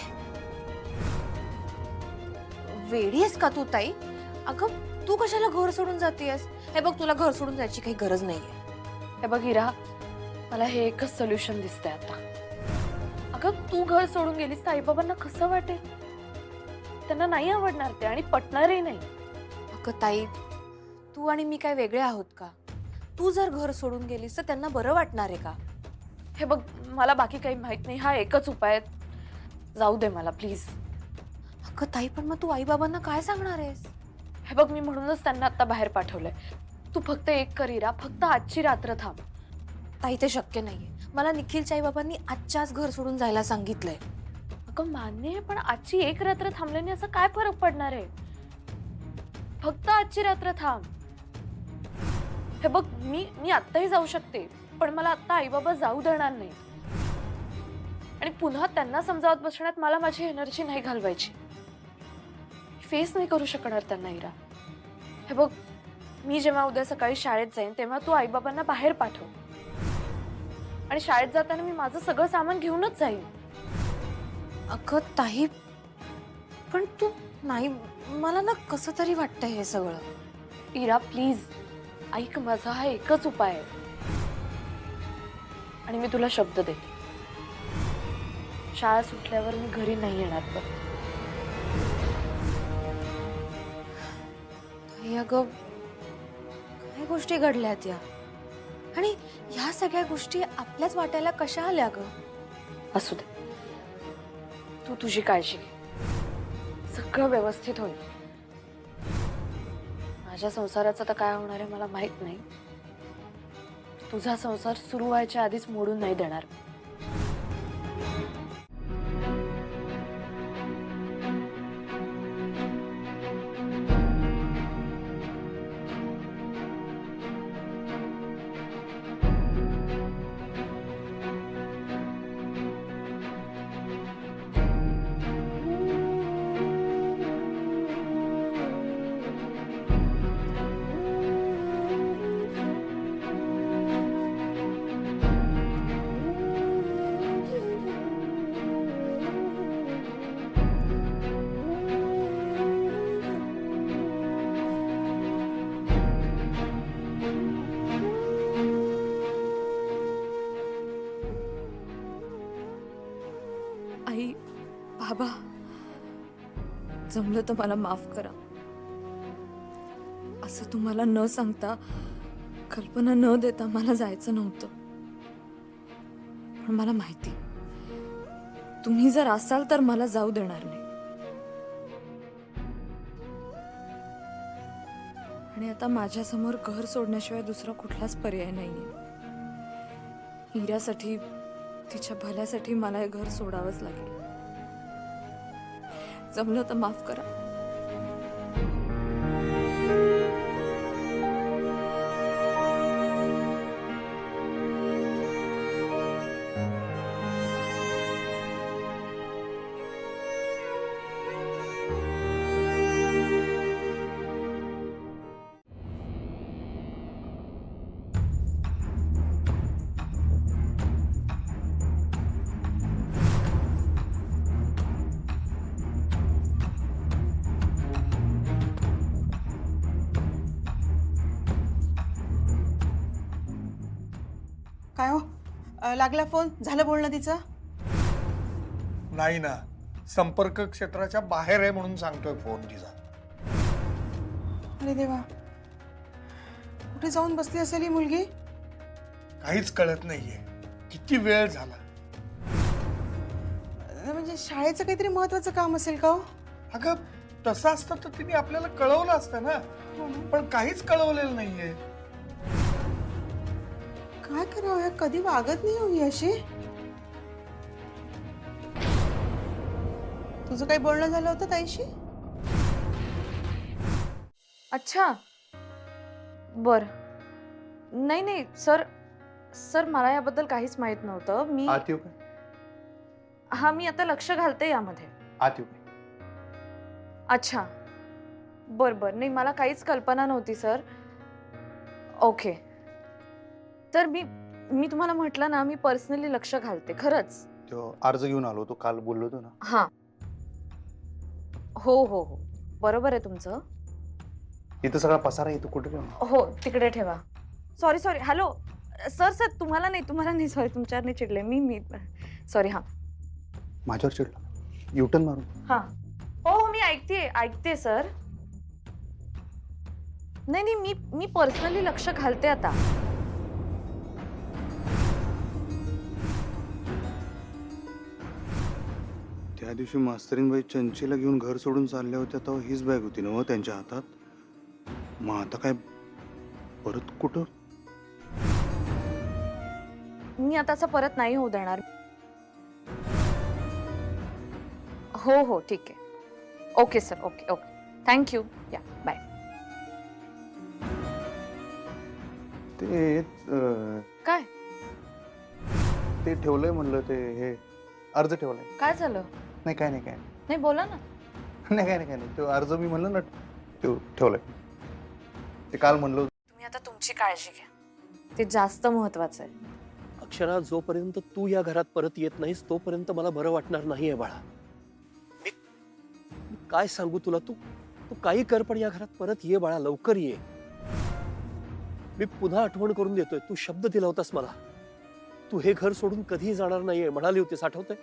वेडी आहेस का तू ताई? अगं तू कशाला घर सोडून जातेस? हे बघ, तुला घर सोडून जायची काही गरज नाहीये. हे बघ इरा, मला हे एकच सोल्युशन दिसतंय आता. अगं तू घर सोडून गेलीस तर आई बाबांना कसं वाटेल? त्यांना नाही आवडणार ते आणि पटणारही नाही. अगं ताई, तू आणि मी काय वेगळे आहोत का? तू जर घर सोडून गेलीस तर त्यांना बरं वाटणार आहे का? हे बघ, मला बाकी काही माहित नाही. हा एकच उपाय आहे. जाऊ दे मला प्लीज. अगं ताई, पण मग तू आई बाबांना काय सांगणार आहेस? हे बघ, मी म्हणूनच त्यांना आता बाहेर पाठवलंय. तू फक्त एक कर इरा, फक्त आजची रात्र थांब. ताई, ते शक्य नाहीये. मला निखिलच्या आई बाबांनी आजच्याच घर सोडून जायला सांगितलंय. अगं मान्य आहे, पण आजची एक रात्र थांबल्याने असं काय फरक पडणार आहे? फक्त आजची रात्र थांब. हे बघ, मी आत्ताही जाऊ शकते, पण मला आत्ता आई बाबा जाऊ देणार नाही. आणि पुन्हा त्यांना समजावत बसण्यात मला माझी एनर्जी नाही घालवायची. फेस नाही करू शकणार त्यांना इरा. हे बघ, मी जेव्हा उद्या सकाळी शाळेत जाईन तेव्हा तू आई बाबांना बाहेर पाठव. आणि शाळेत जाताना मी माझं सगळं सामान घेऊनच जाईन. अगं ताई, पण तू नाही, मला ना कसं तरी वाटतंय हे सगळं. इरा प्लीज ऐक, माझा हा एकच उपाय आहे आणि मी तुला शब्द देते. शाळा सुटल्यावर मी घरी नाही येणार. बघ अगं, काय गोष्टी घडल्यात या, आणि ह्या सगळ्या गोष्टी आपल्याच वाटायला कशा आल्या ग? असू दे, तू तुझी काळजी घे. सगळं व्यवस्थित होईल. माझ्या संसाराचं तर काय होणार आहे मला माहित नाही. तुझा संसार सुरू व्हायच्या आधीच मोडून नाही देणार. आई, बाबा, जमलं तर मला माफ करा. असं तुम्हाला न सांगता, कल्पना न देता मला जायचं नव्हतं. पण मला माहिती, तुम्ही जर असाल तर मला जाऊ देणार नाही. आणि आता माझ्यासमोर घर सोडण्याशिवाय दुसरा कुठलाच पर्याय नाहीये. हिऱ्यासाठी, तिच्या भल्यासाठी मला हे घर सोडावंच लागेल. जमलं तर माफ करा. काय हो, लागला फोन? झालं बोलणं तिचं? नाही ना, संपर्क क्षेत्राच्या बाहेर आहे म्हणून सांगतोय फोन तिचा. अरे देवा, कुठे जाऊन बसली असेल ही मुलगी? काहीच कळत नाहीये. किती वेळ झाला. म्हणजे शाळेचं काहीतरी महत्वाचं काम असेल का हो? अगं तसं असतं तर तिने आपल्याला कळवलं असतं ना, पण काहीच कळवलेलं नाहीये. काय करावं, कधी वागत नाही होई अशी. तुझं काही बोलणं झालं होतं ताईशी? अच्छा, बर. नाही नाही सर, सर मला याबद्दल काहीच माहित नव्हतं. मी आत येऊ काय? हा, मी आता लक्ष घालते यामध्ये. आत येऊ काय? अच्छा, बर बर. नाही, मला काहीच कल्पना नव्हती सर. ओके. तर मी तुम्हाला म्हटलं ना, मी पर्सनली लक्ष घालते खरंच. तो अर्ज घेऊन आलो, तो काल बोललो होतो ना. हा, हो हो हो, बरोबर आहे तुमचं. इथं सगळा पसारा येतो, कुठे ठेवणार? हो, तिकडे ठेवा. Sorry sorry. Hello sir, sir तुम्हाला नाही सॉरी, तुमच्यावर नाही चिडले मी सॉरी. हा, माझ्यावर चिडला? युटर्न मारून? हा, हो हो, मी ऐकते सर. नाही नाही, मी पर्सनली लक्ष घालते आता. त्या दिवशी मास्तरीनबाई चंचीला घेऊन घर सोडून चालल्या होत्या, तेव्हा हीच बॅग होती ना त्यांच्या हातात. मग आता काय परत कुठं? मी आता असं परत नाही होऊ देणार. हो हो, ठीक आहे. Okay sir, okay okay, thank you. या, बाय. ते काय ते ठेवलंय म्हणलं, ते हे अर्ज ठेवलाय. काय झालं? नाही काय नाही, नाही, बोला ना. नाही काय नाही, तो अर्ज मी म्हणलं ना, तो ठेवलाय. ते काल म्हणलं. तुम्ही आता तुमची काळजी घ्या, ते जास्त महत्वाचं आहे. अक्षरा, जोपर्यंत तू या घरात परत येत नाहीस तोपर्यंत मला बरं वाटणार नाहीये बाळा. मी काय सांगू तुला, तू काही कर पण या घरात परत ये बाळा, लवकर ये. मी पुन्हा आठवण करून देतोय, तू शब्द दिला होतास मला. तू हे घर सोडून कधीही जाणार नाहीये म्हणाली होतीस, आठवतंय?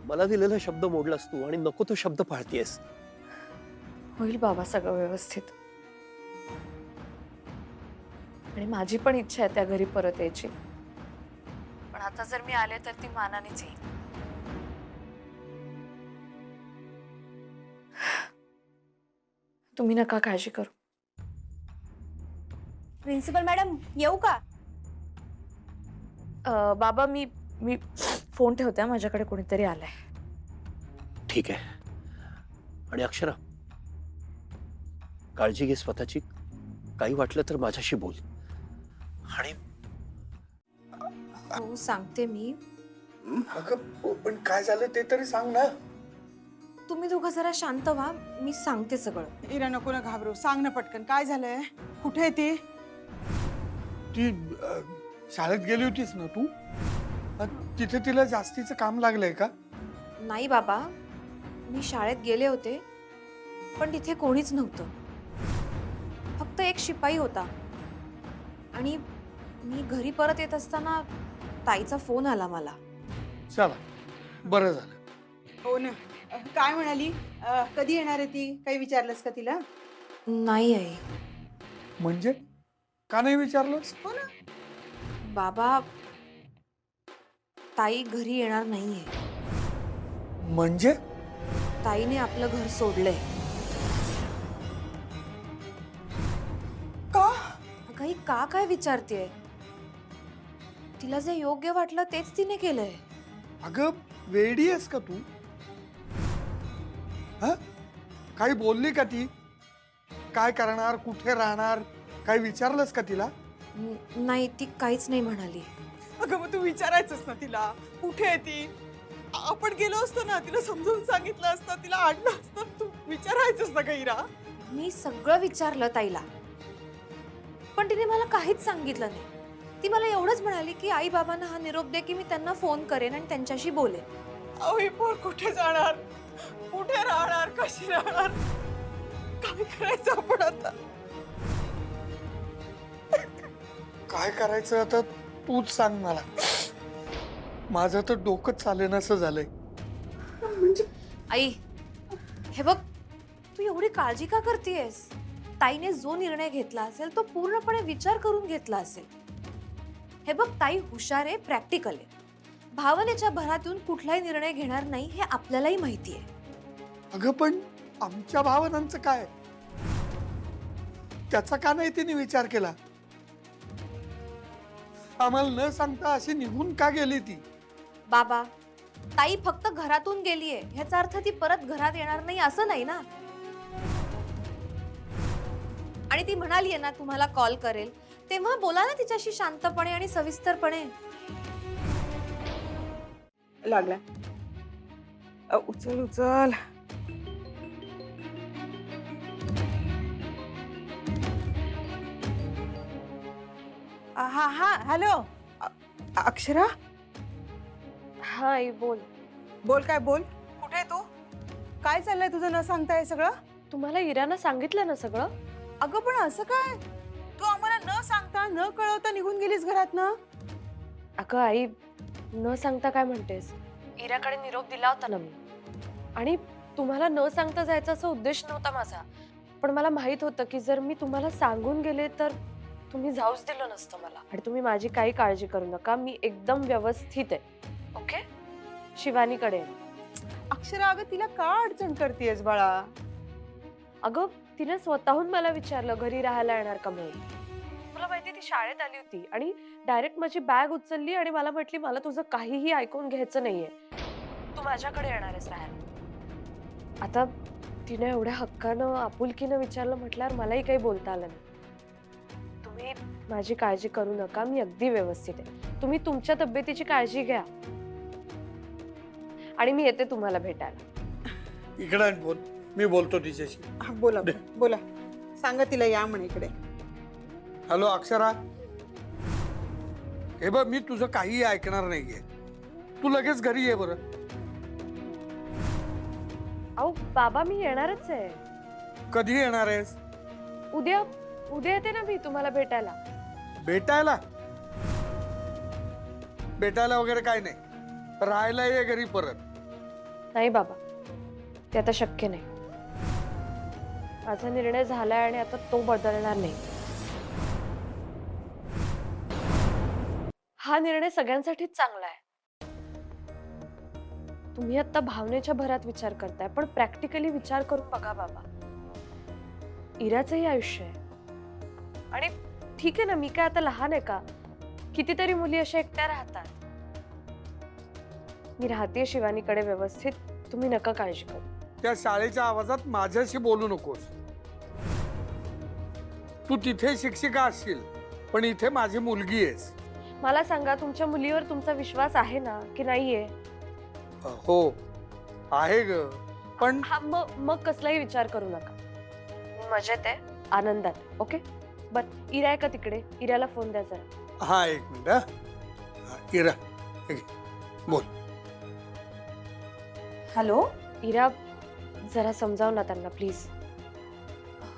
मला दिलेला शब्द मोडलास तू आणि नको तो शब्द पाळतीयस. होईल बाबा सगळं व्यवस्थित. आणि माझी पण इच्छा आहे त्या घरी परत यायची, पण आता जर मी आले तर ती मानानेच येईल. तुम्ही नका काळजी करू. प्रिन्सिपल मॅडम, येऊ का? बाबा, मी फोन ठेवते, माझ्याकडे कोणीतरी आलंय. ठीक आहे. आणि अक्षरा, काळजी घे स्वतःची. काही वाटलं तर माझ्याशी बोल. आणि हो, सांगते मी. अगं पण काय झालं ते तरी सांग ना. तुम्ही दोघं जरा शांत व्हा, मी सांगते सगळं. इरा, नको ना घाबरू, सांग ना पटकन, काय झालंय? कुठे आहे ती? ती शाळेत गेली होतीस ना तू? तिथे तिला जास्तीचं काम लागलंय का? नाही बाबा, मी शाळेत गेले होते, पण तिथे कोणीच नव्हतं. फक्त एक शिपाई होता. आणि मी घरी परत येत असताना ताईचा फोन आला मला. चला, बरं झालं. हो ना. काय म्हणाली? कधी येणार आहे ती? काही विचारलंस का तिला? नाही आई. म्हणजे का नाही विचारलंस? हो ना. बाबा, ताई घरी येणार नाहीये. म्हणजे ताईने आपलं घर सोडलंय. का? अगं आई, का काय विचारतेय? तिला जे योग्य वाटलं तेच तिने केलंय. अगं वेडी आहेस का तू? हा? काही बोलली का ती? काय करणार, कुठे राहणार, काही विचारलंस का तिला? नाही, ती काहीच नाही म्हणाली. अगं मग तू विचारायचंस ना तिला, कुठे आहे ती? आपण गेलो असतो ना, तिला समजावून सांगितलं असतं, तिला आणलं असतं. तू विचारायचंस ना गैरा. मी सगळं विचारलं ताईला, पण तिने मला काहीच सांगितलं नाही. ती मला एवढंच म्हणाली की आई बाबांना हा निरोप दे की मी त्यांना फोन करेन आणि त्यांच्याशी बोलेन. अहो ही पोर कुठे जाणार, कुठे राहणार, कशी राहणार, काय करायचं आपण आता? काय करायचं आता तूच सांग मला. माझं तर डोकं चालेनासं झालंय. आई, हे बघ, तू एवढी काळजी का करतेयस? ताईने जो निर्णय घेतला असेल तो पूर्णपणे विचार करून घेतला असेल. हे बघ, ताई हुशार आहे, प्रॅक्टिकल आहे. भावनेच्या भरात येऊन कुठलाही निर्णय घेणार नाही हे आपल्यालाही माहिती आहे. अगं पण आमच्या भावनांचं काय? त्याचा का नाही तिने विचार केला? आम्हाला न सांगता अशी निघून का गेली ती? बाबा, ताई फक्त घरातून गेलीये ह्याचा अर्थ ती परत घरात येणार नाही असं नाही ना. आणि ती म्हणालीये ना तुम्हाला कॉल करेल, तेव्हा बोला ना तिच्याशी शांतपणे आणि सविस्तरपणे. लागला. उचल उचल. हा हा हॅलो. अक्षरा, हा आई बोल. बोल. काय बोल? कुठे आहे तू? काय चाललंय तुझं न सांगता हे सगळं? तुम्हाला इरानं सांगितलं ना सगळं? अगं पण असं काय? तू आम्हाला न सांगता न कळवता निघून गेलीस घरात ना? अगं आई, न सांगता काय म्हणतेस? इराकडे निरोप दिला होता ना मी, आणि तुम्हाला न सांगता जायचा असा उद्देश नव्हता माझा. पण मला माहित होतं की जर मी तुम्हाला सांगून गेले तर तुम्ही जाऊच दिलं नसतं मला. आणि तुम्ही माझी काही काळजी करू नका, मी एकदम व्यवस्थित आहे. ओके? शिवानीकडे आहे. अक्षरा, अगं तिला का अडचण करतेयस बाळा? अगं तिने स्वतःहून मला विचारलं घरी राहायला येणार का म्हणून. तुला माहिती, ती शाळेत आली होती आणि डायरेक्ट माझी बॅग उचलली आणि मला म्हटली मला तुझं काहीही ऐकून घ्यायचं नाहीये, तू माझ्याकडे येणार आहेस राहायला. आता तिने एवढ्या हक्कानं आपुलकीनं विचारलं म्हटल्यावर मलाही काही बोलता आलं नाही. तुम्ही माझी काळजी करू नका, मी अगदी व्यवस्थित आहे. तुम्ही तुमच्या तब्येतीची काळजी घ्या आणि मी येते तुम्हाला भेटायला. इकडे बोल, मी बोलतो तिच्याशी. बोला बोला. सांगा तिला या म्हणे इकडे. हॅलो अक्षरा, हे बघ, मी तुझं काही ऐकणार नाहीये. तू लगेच घरी ये बरं. अहो बाबा, मी येणारच आहे. कधी येणार आहेस? उद्या येते ना मी तुम्हाला भेटायला. भेटायला? भेटायला वगैरे काय नाही, राहायला ये घरी परत. नाही बाबा, ते आता शक्य नाही. माझा निर्णय झालाय आणि आता तो बदलणार नाही. हा निर्णय सगळ्यांसाठीच चांगला आहे. तुम्ही आता भावनेच्या भरात विचार करताय, पण प्रॅक्टिकली विचार करून बघा बाबा. इराचंही आयुष्य आहे आणि ठीक आहे ना, मी काय आता लहान आहे का? कितीतरी मुली अशा एकट्या राहतात. मी राहते शिवानीकडे व्यवस्थित, तुम्ही नका काळजी करू. त्या शाळेच्या आवाजात माझ्याशी बोलू नकोस. तू तिथे शिक्षिका असशील, पण इथे माझी मुलगी आहेस. मला सांगा, तुमच्या मुलीवर तुमचा विश्वास आहे ना की नाहीये? हो आहे ग, पण हा, मग कसलाही विचार करू नका. मी मजेत आहे, आनंदात आहे. ओके? बर, इरा आहे का तिकडे? इराला फोन द्या जरा. हा, एक मिनिट. हा, इरा, हे घे, बोल. हॅलो. इरा, जरा समजाव ना त्यांना प्लीज.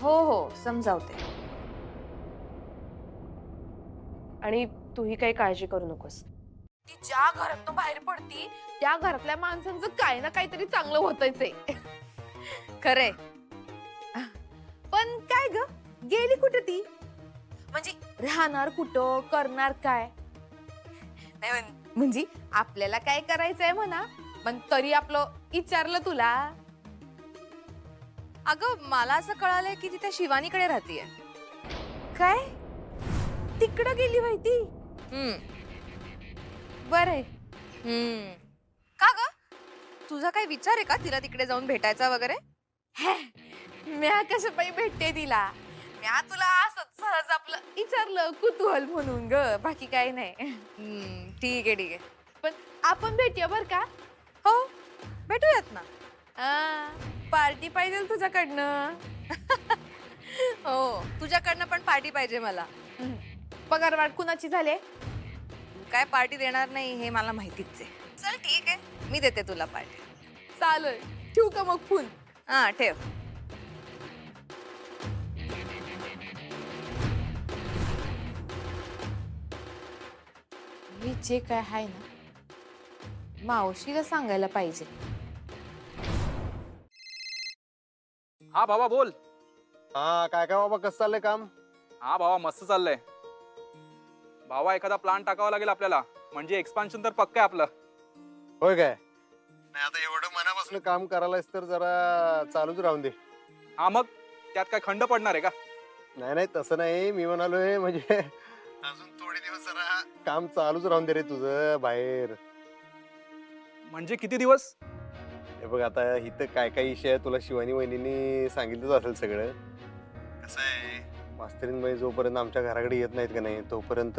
हो समजावते. आणि तूही काही काळजी करू नकोस. ती ज्या घरातून बाहेर पडती त्या घरातल्या माणसांचं काही ना काहीतरी चांगलं होतच आहे. खरे पण काय ग, गेली कुठे ती? म्हणजे राहणार कुठं, करणार काय? नाही म्हणजे आपल्याला काय करायचंय म्हणा, पण तरी आपलं विचारलं तुला. अगं मला असं कळालंय की ती त्या शिवानीकडे राहतीये. काय तिकडं गेली माहिती? बरंय. का ग, तुझा काही विचार आहे का तिला तिकडे जाऊन भेटायचा वगैरे? म्या कसं पाई भेटते तिला? म्या तुला असंच सहज आपलं विचारलं, कुतूहल म्हणून ग, बाकी काही नाही. ठीक आहे ठीक आहे. पण आपण भेटूया बर का? हो भेटूयात ना. पार्टी पाहिजे तुझ्याकडनं. हो तुझ्याकडनं पण पार्टी पाहिजे मला. पगार वाढ कुणाची झाले? तू काय पार्टी देणार नाही हे मला माहितीच आहे. चल ठीक आहे, मी देते तुला पार्टी. चालेल, ठेवू का मग फोन? हा ठेव. मी जे काय आहे ना मावशीला सांगायला पाहिजे. हा बाबा बोल. हा काय काय बाबा, कसं चाललंय काम? हा भावा मस्त चाललंय. भावा एखादा प्लान टाकावा लागेल आपल्याला, म्हणजे एक्सपान्शन तर पक्क आहे आपलं. होय काय? नाही आता एवढं मनापासून काम करायलाच तर जरा चालूच राहून दे. हा मग त्यात काय खंड पडणार आहे का? नाही नाही तसं नाही, मी म्हणालोय म्हणजे अजून थोडे दिवस जरा काम चालूच राहून दे रे तुझं बाहेर. म्हणजे किती दिवस? हे बघ आता इथं काय काय विषय आहे तुला शिवानी वहिनींनी सांगितलंच असेल सगळं. कसं आहे, मास्तरीनबाई जोपर्यंत आमच्या घराकडे येत नाहीत का नाही तोपर्यंत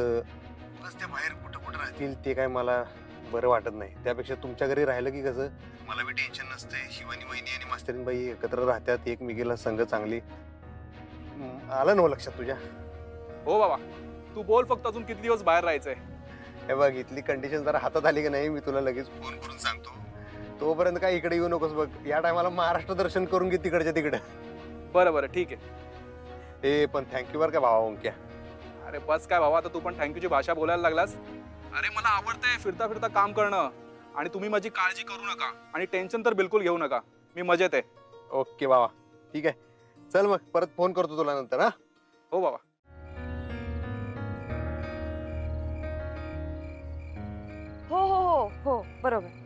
बस त्या बाहेर कुठं कुठं राहतील ते काय मला बरं वाटत नाही. त्यापेक्षा तुमच्या घरी राहिलं की कसं मला बी टेन्शन नसतंय. शिवानी वहिनी आणि मास्तरीनबाई एकत्र राहतात, एकमेकीला संग चांगली. आलं नव लक्षात तुझ्या? हो बाबा तू बोल, फक्त अजून किती दिवस बाहेर राहायचंय? हे बघ इथली कंडिशन जरा हातात आली की नाही मी तुला लगेच फोन करून सांगतो. तोपर्यंत काय इकडे येऊ नकोस बघ. या टायमाला महाराष्ट्र दर्शन करून घे तिकडच्या तिकडे. बरं बरं ठीक आहे. ए पण थँक्यू बरं का भावा ओंक्या. अरे बस काय भावा, आता तू पण थँक्यूची भाषा बोलायला लागलास. अरे मला आवडतंय फिरता फिरता काम करणं, आणि तुम्ही माझी काळजी करू नका आणि टेन्शन तर बिलकुल घेऊ नका. मी मजेत आहे. ओके बाबा ठीक आहे, चल मग परत फोन करतो तुला नंतर. हा हो बाबा. हो हो हो हो बरोबर.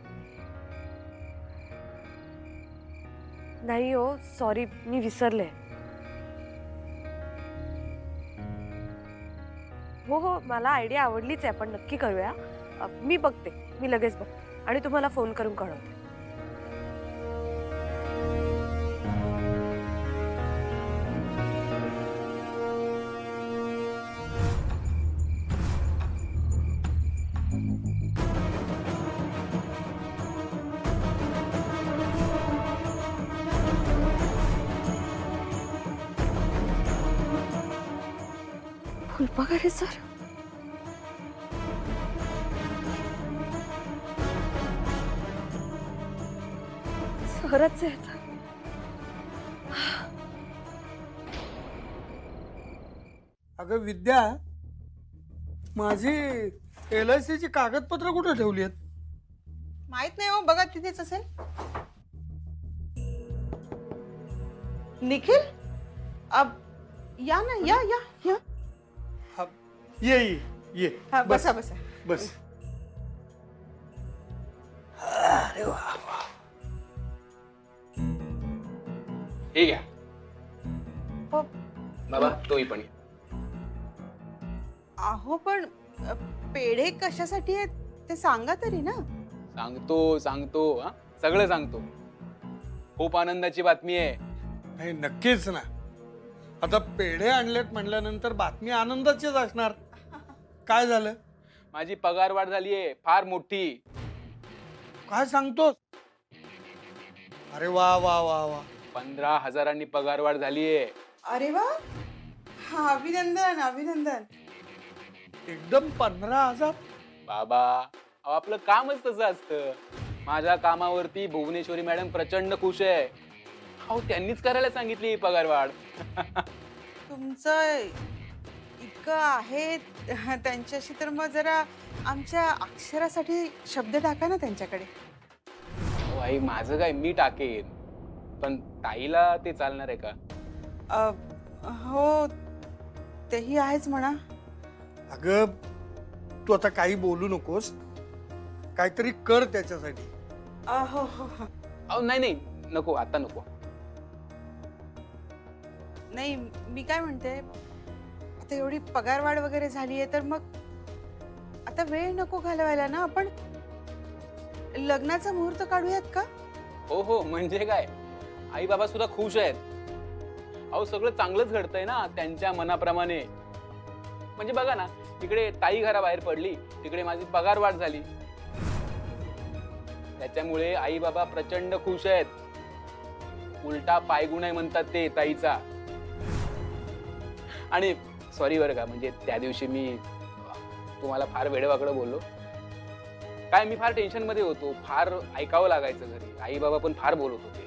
नाही हो सॉरी, मी विसरले. हो हो मला आयडिया आवडलीच आहे, पण नक्की करूया. मी बघते, मी लगेच बघते आणि तुम्हाला फोन करून कळवते. फुलपाखरे सर, सरच आहेत. अगं विद्या, माझी LIC ची कागदपत्र कुठे ठेवली आहेत? माहित नाही हो, बघा तिथेच असेल. निखिल अब या ना, या या या. हा, ये ये ये. हा, बस बसा बसा. बस. अरे वा वा. हे घ्या हो. बाबा तोही पण घ्या. अहो पण पेढे कशासाठी आहेत ते सांगा तरी ना. सांगतो सांगतो हा, सगळं सांगतो. खूप आनंदाची बातमी आहे. नाही नक्कीच ना, आता पेढे आणलेत म्हणल्यानंतर बातमी आनंदाचीच असणार. काय झालं? माझी पगार वाढ झालीये फार मोठी. काय सांगतोस? अरे वा वा वा वा. 15,000 पगार वाढ झालीये. अरे वा, हा अभिनंदन अभिनंदन. एकदम 15,000? बाबा अहो, आपलं कामच तसं असतं. माझ्या कामावरती भुवनेश्वरी मॅडम प्रचंड खुश आहे. अहो त्यांनीच करायला सांगितली पगार वाढ. तुमचं इतकं अगं आहेत त्यांच्याशी, तर मग जरा आमच्या अक्षरासाठी शब्द टाका ना त्यांच्याकडे. हो आई, माझं काय, मी टाकेन, पण ताईला ते चालणार आहे का? हो तेही आहेच म्हणा. अगं तू आता काही बोलू नकोस, काहीतरी कर त्याच्यासाठी. हो हो हो. अहो नाही नाही, नको, आता नको. नाही मी काय म्हणते, आता एवढी पगारवाढ वगैरे झाली आहे, तर मग आता वेळ नको घालवायला ना, आपण लग्नाचा मुहूर्त काढूयात का? हो हो, म्हणजे काय, आई बाबा सुद्धा खुश आहेत. अहो सगळं चांगलंच घडतंय ना त्यांच्या मनाप्रमाणे. म्हणजे बघा ना, इकडे ताई घराबाहेर पडली, तिकडे माझी पगार वाढ झाली. त्याच्यामुळे आई बाबा प्रचंड खुश आहेत. उलटा पायगुण आहे म्हणतात ते ताईचा. आणि सॉरी बरं का, म्हणजे त्या दिवशी मी तुम्हाला फार वेडेवाकडं बोललो. काय, मी फार टेन्शन मध्ये होतो, फार ऐकावं लागायचं घरी, आई बाबा पण फार बोलत होते.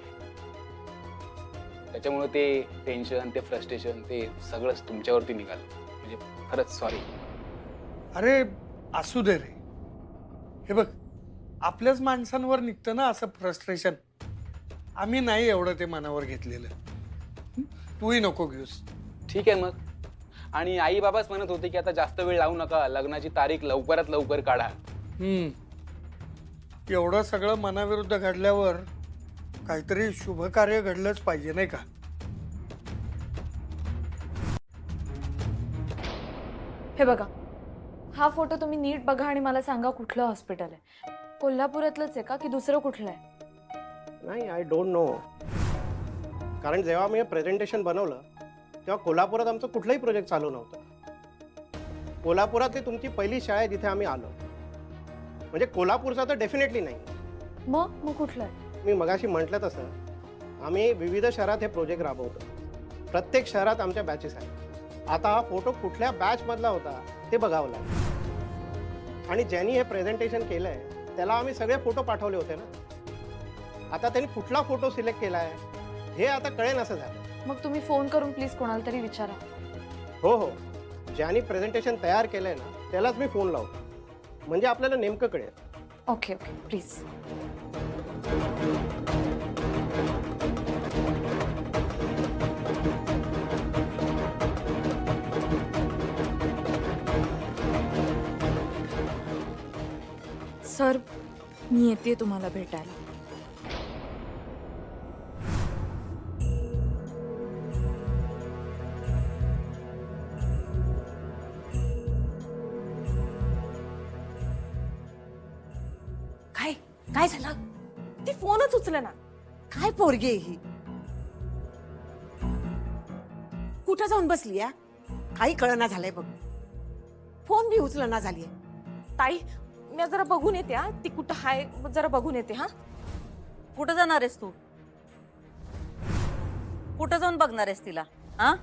त्याच्यामुळे ते टेन्शन, ते फ्रस्ट्रेशन, ते सगळंच तुमच्यावरती निघालं. म्हणजे खरंच सॉरी. अरे असू दे रे. हे बघ, आपल्याच माणसांवर निघतं ना असं फ्रस्ट्रेशन. आम्ही नाही एवढं ते मनावर घेतलेलं. तूही नको घेऊस. ठीक आहे मग. आणि आई बाबाच म्हणत होते की आता जास्त वेळ लावू नका, लग्नाची तारीख लवकरात लवकर काढा. एवढं सगळं मनाविरुद्ध घडल्यावर काहीतरी शुभ कार्य घडलंच पाहिजे, नाही का? हे बघा, हा फोटो तुम्ही नीट बघा आणि मला सांगा कुठलं हॉस्पिटल आहे. कोल्हापुरातलंच आहे का की दुसरं कुठलं आहे? नाही, आय डोंट नो. कारण जेव्हा मी प्रेझेंटेशन बनवलं तेव्हा कोल्हापुरात आमचं कुठलंही प्रोजेक्ट चालू नव्हतं. कोल्हापुरातली तुमची पहिली शाळा आहे जिथे आम्ही आलो. म्हणजे कोल्हापूरचा तर डेफिनेटली नाही. मग कुठलं आहे? मी मगाशी म्हटलं तसं आम्ही विविध शहरात हे प्रोजेक्ट राबवतो. प्रत्येक शहरात आमच्या बॅचेस आहेत. आता हा फोटो कुठल्या बॅचमधला होता ते बघावं लागेल. आणि ज्यांनी हे प्रेझेंटेशन केलं आहे त्याला आम्ही सगळे फोटो पाठवले होते ना. आता त्यांनी कुठला फोटो सिलेक्ट केला आहे हे आता कळेल असं झालं. मग तुम्ही फोन करून प्लीज कोणाला तरी विचारा. हो हो, ज्यांनी प्रेझेंटेशन तयार केलंय ना त्यालाच मी फोन लावतो, म्हणजे आपल्याला नेमकं कळेल. Okay okay please. सर, मी येते तुम्हाला भेटायला. काय झालं? ती फोनच उचलं ना. काय पोरगी आहे ही? कुठं जाऊन बसली या? काही कळना झालंय बघ. फोन बी उचलना झाली. ताई, मी जरा बघून येते हा, ती कुठं हाय जरा बघून येते. हा, कुठं जाणार आहेस तू? कुठं जाऊन बघणार आहेस तिला? हा,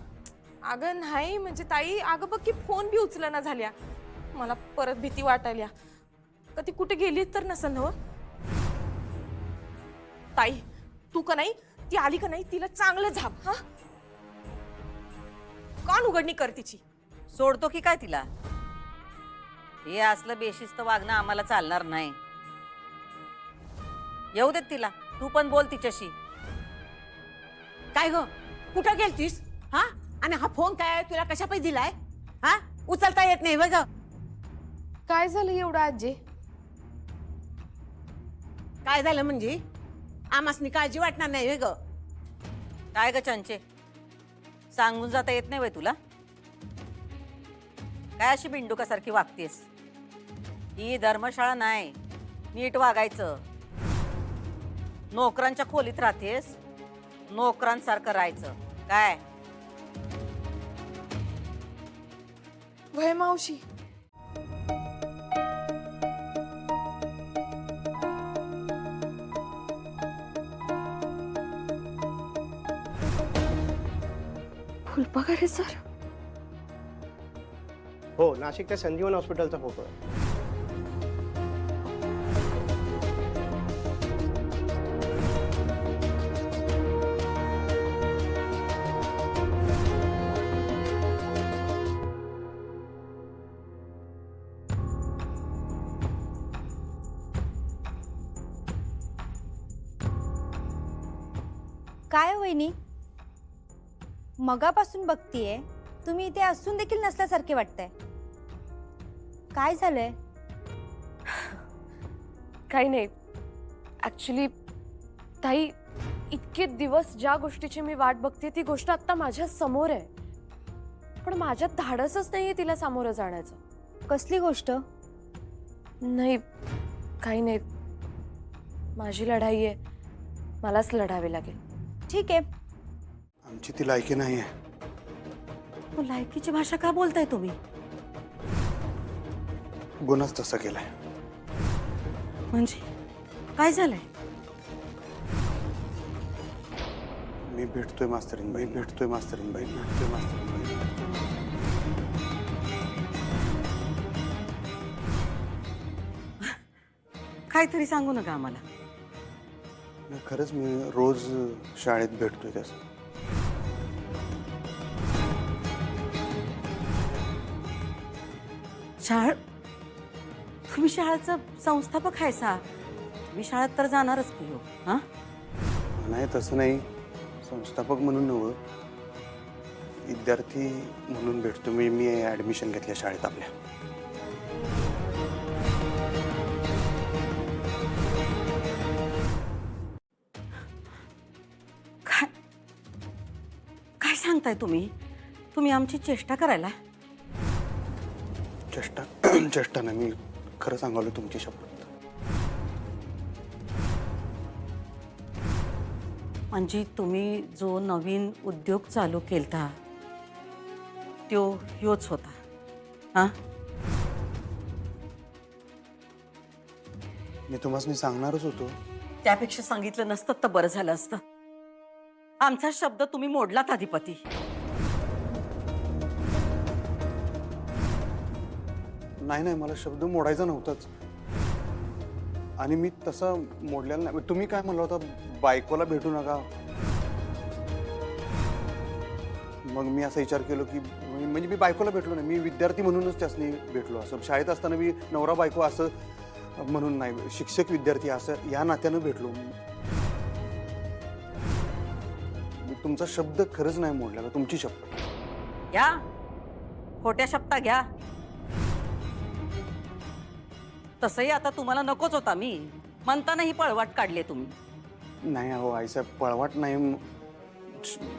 अगं नाही म्हणजे ताई, अगं बघ की फोन बी उचलना झाल्या. मला परत भीती वाटायला का ती कुठे गेली तर नसेल ना. ताई, तू का नाही, ती आली का नाही तिला चांगलं झाप. हा, कान उघडणी कर तिची. सोडतो की काय तिला? हे असलं बेशिस्त वागणं आम्हाला चालणार नाही. येऊ देत तिला. तू पण बोल तिच्याशी. काय ग, कुठं गेलतीस? हा, आणि हा फोन काय तुला कशा पैसे दिलाय? हा, उचलता येत नाही बघ. काय झालं एवढं आजी? काय झालं म्हणजे? आमासनी काळजी वाटणार नाही ग. काय ग चंचे, सांगून जाता येत नाही वय तुला? काय अशी बिंडुकासारखी वागतेस? ही धर्मशाळा नाही, नीट वागायचं. नोकरांच्या खोलीत राहतेस, नोकरांसारखं राहायचं. काय वय मावशी, फुलपगार सर? हो, नाशिकच्या संजीवन हॉस्पिटलचा फोटो आहे. काय हो वहिनी, मगापासून बघतीये तुम्ही इथे असून देखील नसल्यासारखे वाटतंय. काय झालंय? काही नाही. ऍक्च्युली ताई, इतके दिवस ज्या गोष्टीची मी वाट बघते ती गोष्ट आता माझ्या समोर आहे, पण माझ्यात धाडसच नाहीये तिला सामोरं जाण्याचं. कसली गोष्ट? नाही, काही नाही. माझी लढाई आहे, मलाच लढावी लागेल. ठीक आहे. आमची ती लायकी नाही आहे. हो, लायकीची भाषा का बोलताय तुम्ही? गुन्हाच तसा केलाय. म्हणजे काय झालंय? मी भेटतोय मास्तरीनबाई, भेटतोय मास्तरीनबाई, भेटतोय मास्तरीनबाई. काहीतरी सांगू नका आम्हाला. नाही, खरंच मी रोज शाळेत भेटतोय त्याचं. तुम्ही शाळेचा संस्थापक आहे सा, तुम्ही शाळेत तर जाणारच की हो. हा, नाही तसं नाही, संस्थापक म्हणून नव्हतं, विद्यार्थी म्हणून भेटतो. मी ऍडमिशन घेतल्या शाळेत आपल्या. काय काय सांगताय तुम्ही? तुम्ही आमची चेष्टा करायला? चेष्टा नाही, मी खरं सांगालो तुमची शपथ. म्हणजे तुम्ही जो नवीन उद्योग चालू केलता तो ह्योच होता? हा, मी तुम्हाला सांगणारच होतो. त्यापेक्षा सांगितलं नसतं तर बरं झालं असतं. आमचा शब्द तुम्ही मोडलात अधिपती. नाही, मला शब्द मोडायचा नव्हताच, आणि मी तसा मोडलेला नाही. तुम्ही काय म्हणला होता, बायकोला भेटू नका. मग मी असा विचार केलो की म्हणजे मी बायकोला भेटलो नाही, मी विद्यार्थी म्हणूनच त्यासनी भेटलो. असं शाळेत असताना मी नवरा बायको असं म्हणून नाही, शिक्षक विद्यार्थी असं या नात्यानं भेटलो. मी तुमचा शब्द खरंच नाही मोडलेला, तुमची शपथ. घ्या खोट्या शब्दा घ्या. तसंही आता तुम्हाला नकोच होता मी म्हणताना ही पळवाट काढली तुम्ही. नाही अहो आईसाहेब, पळवाट नाही,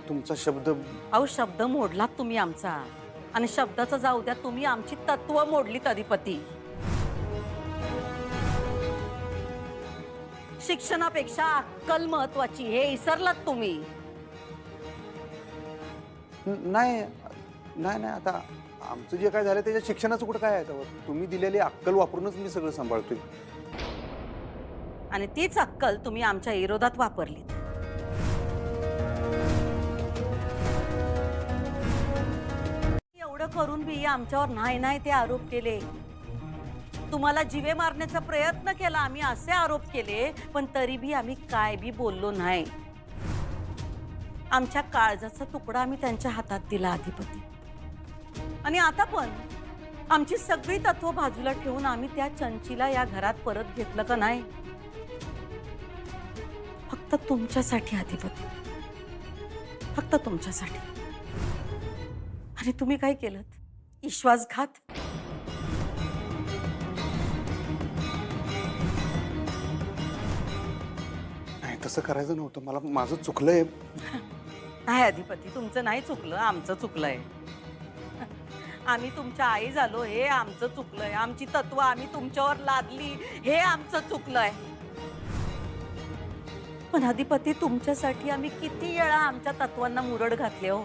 तुमचा शब्द. अहो, शब्द मोडलात तुम्ही आमचा, आणि शब्दाचं जाऊ द्या, तुम्ही आमची तत्व मोडलीत अधिपती. शिक्षणापेक्षा अक्कल महत्वाची हे विसरलात तुम्ही. नाही, आता आमचं जे काय झालं त्याच्या शिक्षणाचं कुठं काय आहे? तुम्ही दिलेली अक्कल वापरूनच मी सगळं सांभाळतोय. आणि तीच अक्कल तुम्ही आमच्या विरोधात वापरली. एवढं करून बी आमच्यावर नाही ते आरोप केले. तुम्हाला जीवे मारण्याचा प्रयत्न केला आम्ही, असे आरोप केले, पण तरी बी आम्ही काय बी बोललो नाही. आमच्या काळजाचा तुकडा आम्ही त्यांच्या हातात दिला अधिपती. आणि आता पण आमची सगळी तत्व बाजूला ठेवून आम्ही त्या चंचीला या घरात परत घेतलं का नाही? फक्त तुमच्यासाठी अधिपती, फक्त तुमच्यासाठी. आणि तुम्ही काय केलं? विश्वासघात. नाही, तसं करायचं नव्हतं. मला माझं चुकलंय. नाही अधिपती, तुमचं नाही चुकलं, आमचं चुकलंय. आम्ही तुमच्या आई झालो हे आमचं चुकलंय. आमची तत्व आम्ही तुमच्यावर लादली हे आमचं चुकलंय. पण अधिपती, तुमच्यासाठी आम्ही किती वेळा आमच्या तत्वांना मुरड घातले हो,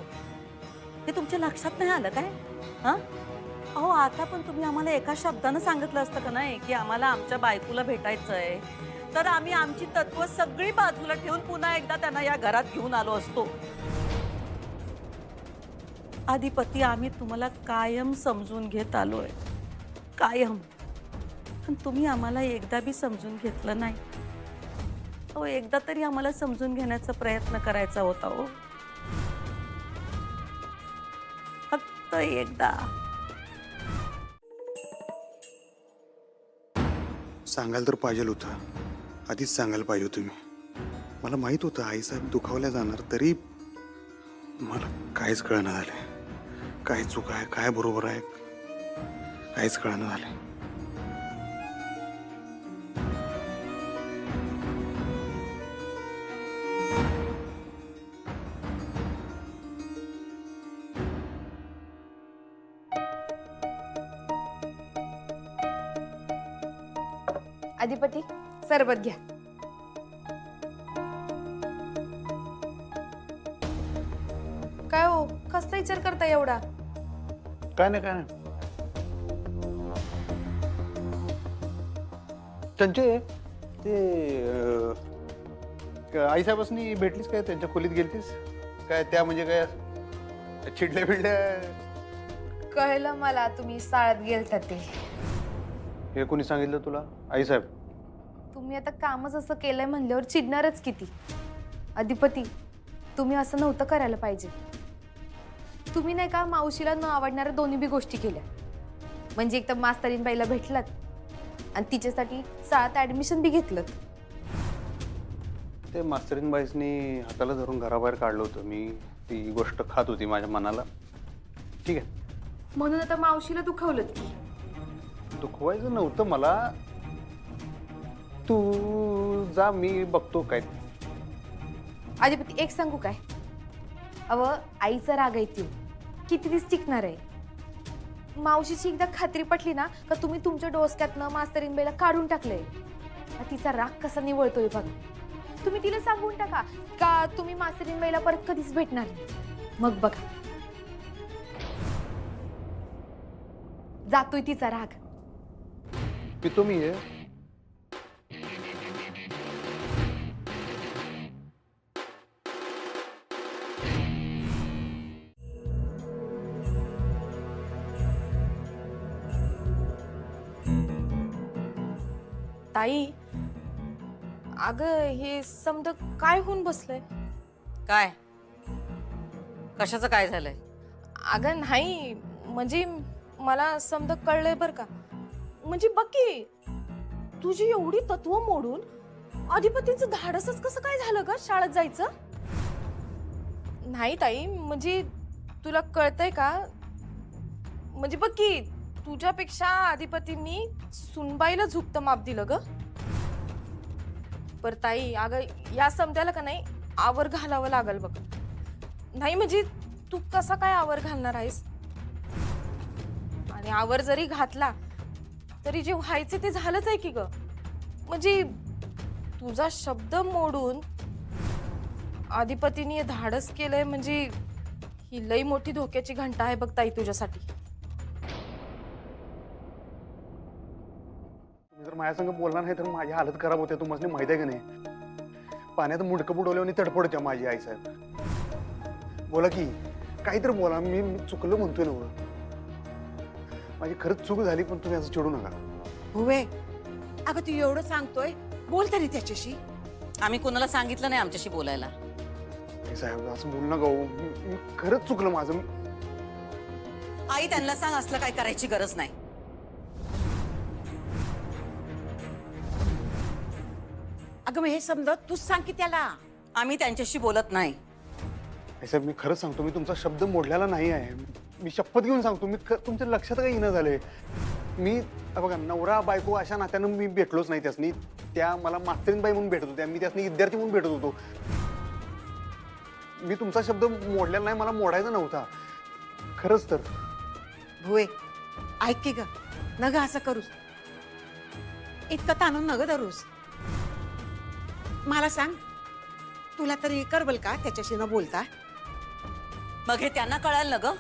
हे तुमच्या लक्षात नाही आलं काय? हा, अहो, आता पण तुम्ही आम्हाला एका शब्दानं सांगितलं असतं का नाही की आम्हाला आमच्या बायकोला भेटायचंय, तर आम्ही आमची तत्व सगळी बाजूला ठेवून पुन्हा एकदा त्यांना या घरात घेऊन आलो असतो. अधिपती, आम्ही तुम्हाला कायम समजून घेत आलोय, कायम. पण तुम्ही आम्हाला एकदा बी समजून घेतलं नाही. अहो, एकदा तरी आम्हाला समजून घेण्याचा प्रयत्न करायचा होता हो, फक्त एकदा. सांगायला तर पाहिजे होतं, आधीच सांगायला पाहिजे होतं मी. मला माहित होतं आईसाहेब दुखावल्या जाणार, तरी मला काहीच कळणं झालंय. काय चूक आहे, काय बरोबर आहे, काहीच कळणं झालंय. अधिपती सरबत घ्या. काय हो, कसला विचार करता एवढा? काय नाही त्यांचे ते आईसाहेबांनी भेटलीस काय, त्यांच्या खोलीत गेलतीस काय? त्या म्हणजे काय चिडल्या बिडल्या? कळलं मला तुम्ही साळत गेलता ते. हे कोणी सांगितलं तुला? आईसाहेब? तुम्ही आता कामच असं केलंय म्हणल्यावर चिडणारच किती. अधिपती, तुम्ही असं नव्हतं करायला पाहिजे. तुम्ही नाही का मावशीला न आवडणाऱ्या दोन्ही बी गोष्टी केल्या. म्हणजे एक तर मास्तरीन बाईला भेटलात आणि तिच्यासाठी शाळेत ऍडमिशन बी घेतलं. ते मास्तरीन बाईसनी हाताला धरून घराबाहेर काढलं होतं. मी ती गोष्ट खात होती माझ्या मनाला. ठीक आहे, म्हणून आता मावशीला दुखवलं की. दुखवायचं नव्हतं मला. तू जा, मी बघतो काय. अधिपती एक सांगू काय? अव आईचा राग आहे ती किती दिवस टिकणार आहे? मावशीची एकदा खात्री पटली ना का तुम्ही तुमच्या डोसक्यातनं मास्तरीन बाईला काढून टाकलंय. तिचा राग कसा निवळतोय बघ. तुम्ही तिला सांगून टाका का तुम्ही मास्तरीन बाईला परत कधीच भेटणार नाही. मग बघा जातोय तिचा राग. पितो मी आहे. ताई, अगं हे समजा काय होऊन बसलंय? काय कशाचं काय झालंय? अगं नाही, म्हणजे मला समजा कळलंय बर का. म्हणजे बघ की, तुझी एवढी तत्व मोडून अधिपतीचं धाडसच कसं काय झालं ग शाळेत जायचं? नाही ताई, म्हणजे तुला कळतंय का? म्हणजे बघ की, तुझ्यापेक्षा अधिपतींनी सुनबाईला झुकतं माप दिलं ग. पर ताई, अगं या समजायला का नाही आवर घालावं लागल बघ. नाही म्हणजे तू कसा काय आवर घालणार आहेस? आणि आवर जरी घातला तरी जे व्हायचे ते झालंच आहे की ग. म्हणजे तुझा शब्द मोडून अधिपतीने धाडस केलंय, म्हणजे ही लई मोठी धोक्याची घंटा आहे बघ ताई तुझ्यासाठी. तुम्ही जर माझ्या संग बोलणार नाही तर माझी हालत खराब होते. तुम्हाला माहिती आहे का नाही? पाण्यात मुंडकं बुडवल्याने तडपडत्या माझी आईसाहेब. बोला की, काहीतरी बोला. मी चुकलं म्हणतोय ना. माझी खरंच चूक झाली, पण तुम्ही असं चिडू नका. होय, अगं तू एवढं सांगतोय, बोल तरी त्याच्याशी. आम्ही कोणाला सांगितलं नाही आमच्याशी बोलायला. साहेब असं बोलू नका. मी खरंच चुकलं माझं. आई त्यांना सांग, असलं काय करायची गरज नाही. अगं मग हे समजा तूच सांग की त्याला. आम्ही त्यांच्याशी बोलत नाही. साहेब मी खरंच सांगतो, मी तुमचा शब्द मोडलेला नाही आहे. मी शपथ घेऊन सांगतो, मी तुमच्या लक्षात काही येणं झालंय. मी बघा, नवरा बायको अशा नात्यानं मी भेटलोच नाही त्यासनी. त्या मला मास्तरीनबाई म्हणून भेटत होत्या, मी त्यासनी विद्यार्थी म्हणून भेटत होतो. मी तुमचा शब्द मोडलेला नाही, मला मोडायचा नव्हता खरंच तर. होय, ऐक की ग, नग असं करूस. इतकं ताणून नग धरूस. मला सांग, तुला तरी करबल का त्याच्याशी न बोलता? मग हे त्यांना कळाल ना ग.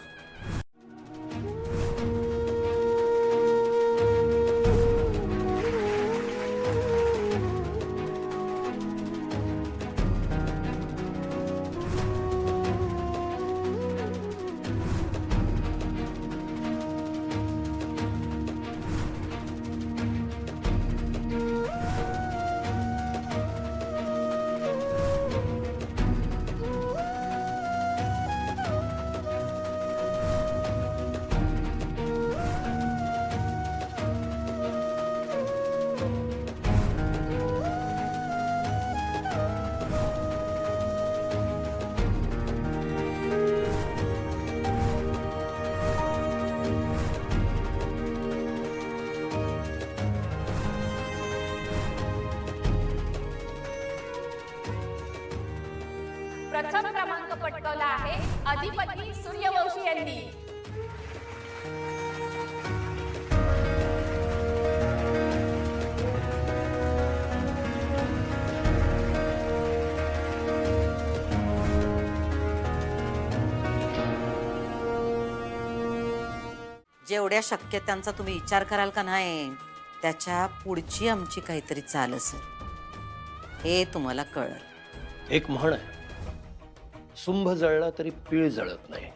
प्रथम क्रमांक पटकावला आहे अधिपती सूर्यवंशी यांनी. जेवढ्या शक्यतांचा तुम्ही विचार कराल का नाही त्याच्या पुढची आमची काहीतरी चाल असेल हे तुम्हाला कळलं. एक म्हण आहे, सुंभ जळला तरी पीळ जळत नाही.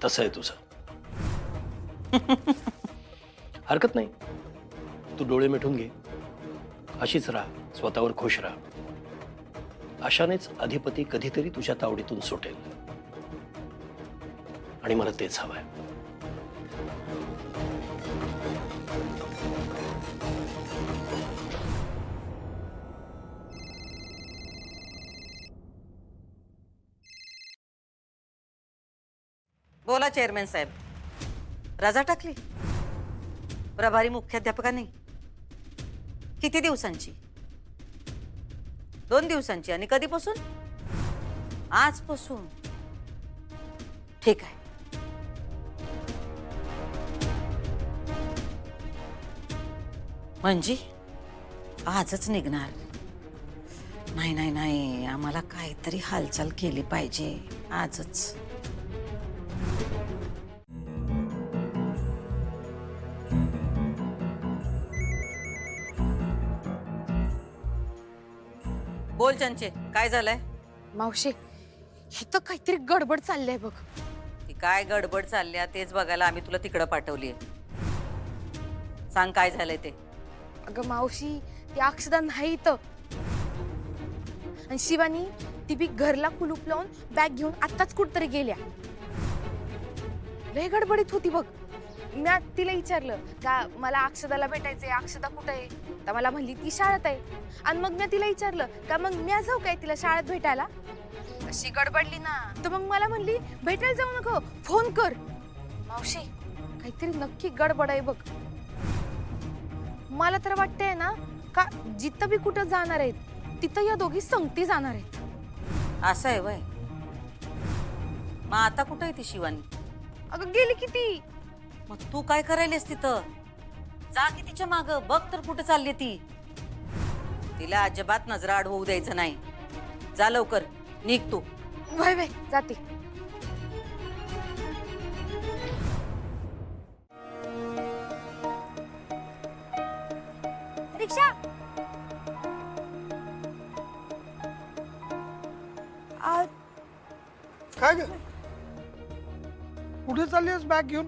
तसं आहे तुझं. हरकत नाही, तू डोळे मिटून घे, अशीच राहा, स्वतःवर खुश राहा. अशानेच अधिपती कधीतरी तुझ्या तावडीतून सुटेल. आणि मला तेच हवंय. बोला चेअरमॅन साहेब. रजा टाकली प्रभारी मुख्याध्यापकांनी? किती दिवसांची? 2 दिवसांची. आणि कधीपासून? आजपासून. ठीक आहे. म्हणजे आजच निघणार? नाही नाही नाही, आम्हाला काहीतरी हालचाल केली पाहिजे आजच. बोल चंचे, काय झालंय? मावशी ही तर काहीतरी गडबड चालली आहे बघ. ती काय गडबड चालल्या तेच बघायला आम्ही तुला तिकडं पाठवलीये. सांग काय झालंय ते. अगं मावशी, ती अक्षदा नाही तर. आणि शिवानी ती बी घरला कुलूप लावून बॅग घेऊन आत्ताच कुठतरी गेल्या. लय गडबडीत होती बघ. मी तिला विचारलं का मला अक्षदाला भेटायचंय, अक्षदा कुठे आहे? तर मला म्हणली ती शाळेत आहे. आणि मग मी तिला विचारलं का मग मी जाऊ काय तिला शाळेत भेटायला? अशी गडबडली ना. तर मग मला म्हणली भेटायला जाऊ नको, फोन कर. मावशी काहीतरी नक्की गडबड आहे बघ. मला तर वाटतंय ना का जिथं बी कुठं जाणार आहेत तिथं या दोघी संगती जाणार आहेत. असं आहे वय. मग आता कुठं आहे ती शिवानी? अगं गेली किती. मग तू काय करायलीस तिथं? जा की तिच्या माग, बघ तर कुठं चालली ती. तिला अजिबात नजराआड होऊ द्यायचं नाही. जा लवकर, निघ तू. वय वय जाते. रिक्षा. काय ग? कुठे चालली आहेस बॅग घेऊन?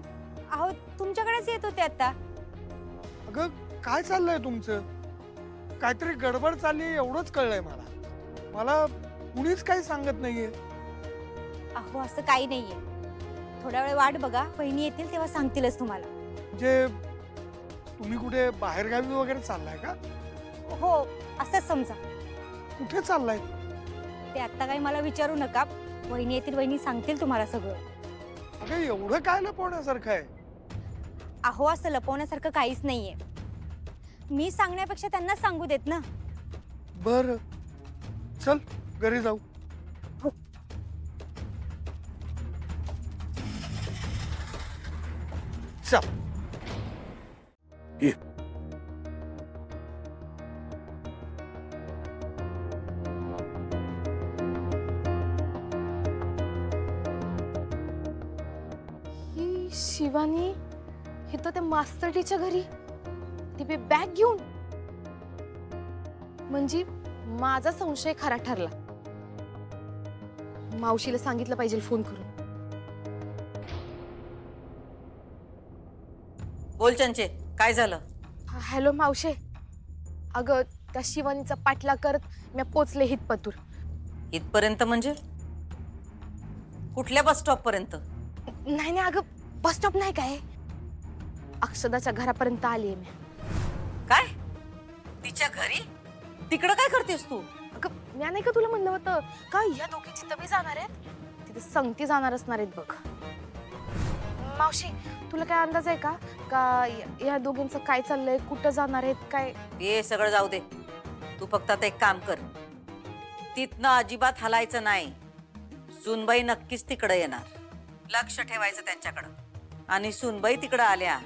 अहो तुमच्याकडेच येत होते आता. अगं काय चाललंय तुमचं? काहीतरी गडबड चालली एवढंच कळलंय मला. मला कुणीच काही सांगत नाहीये. अहो असं काही नाहीये. थोडा वेळ वाट बघा, बहिणी येतील तेव्हा सांगतीलच तुम्हाला. म्हणजे तुम्ही कुठे बाहेरगावी वगैरे चाललाय का? हो असंच समजा. कुठे चाललाय? ते आता काही मला विचारू नका. बहिणी येतील, बहिणी सांगतील तुम्हाला सगळं. अगं एवढं काय लपवण्यासारखं आहे? अहो असं लपवण्यासारखं काहीच नाहीये. मी सांगण्यापेक्षा त्यांना सांगू देत ना. बर चल घरी जाऊ. चल. ही शिवानी हे तर त्या मास्तरटीच्या घरी ती बी बॅग घेऊन. म्हणजे माझा संशय खरा ठरला. मावशीला सांगितलं पाहिजे फोन करून. बोल चंचे, काय झालं? हॅलो मावशे. अगं त्या शिवानीचा पाठला करत मी पोचले हितपतूर. इथपर्यंत म्हणजे कुठल्या बस स्टॉप पर्यंत? नाही नाही अगं बस स्टॉप नाही काय, अक्षदाच्या घरापर्यंत आलीये मी. काय? तिच्या घरी? तिकडं काय करतेस तू? अगं मी नाही का तुला म्हणलं होतं का या दोघीची तबी जाणार आहेत, तिथे संगती जाणार असणार आहेत बघ. मावशी तुला काय अंदाज आहे का का या दोघींचं काय चाललंय, कुठं जाणार आहेत काय? ते सगळं जाऊ दे. तू फक्त आता एक काम कर, तिथनं अजिबात हलायचं नाही. सुनबाई नक्कीच तिकडे येणार, लक्ष ठेवायचं त्यांच्याकडं. आणि सुनबाई तिकडं आल्या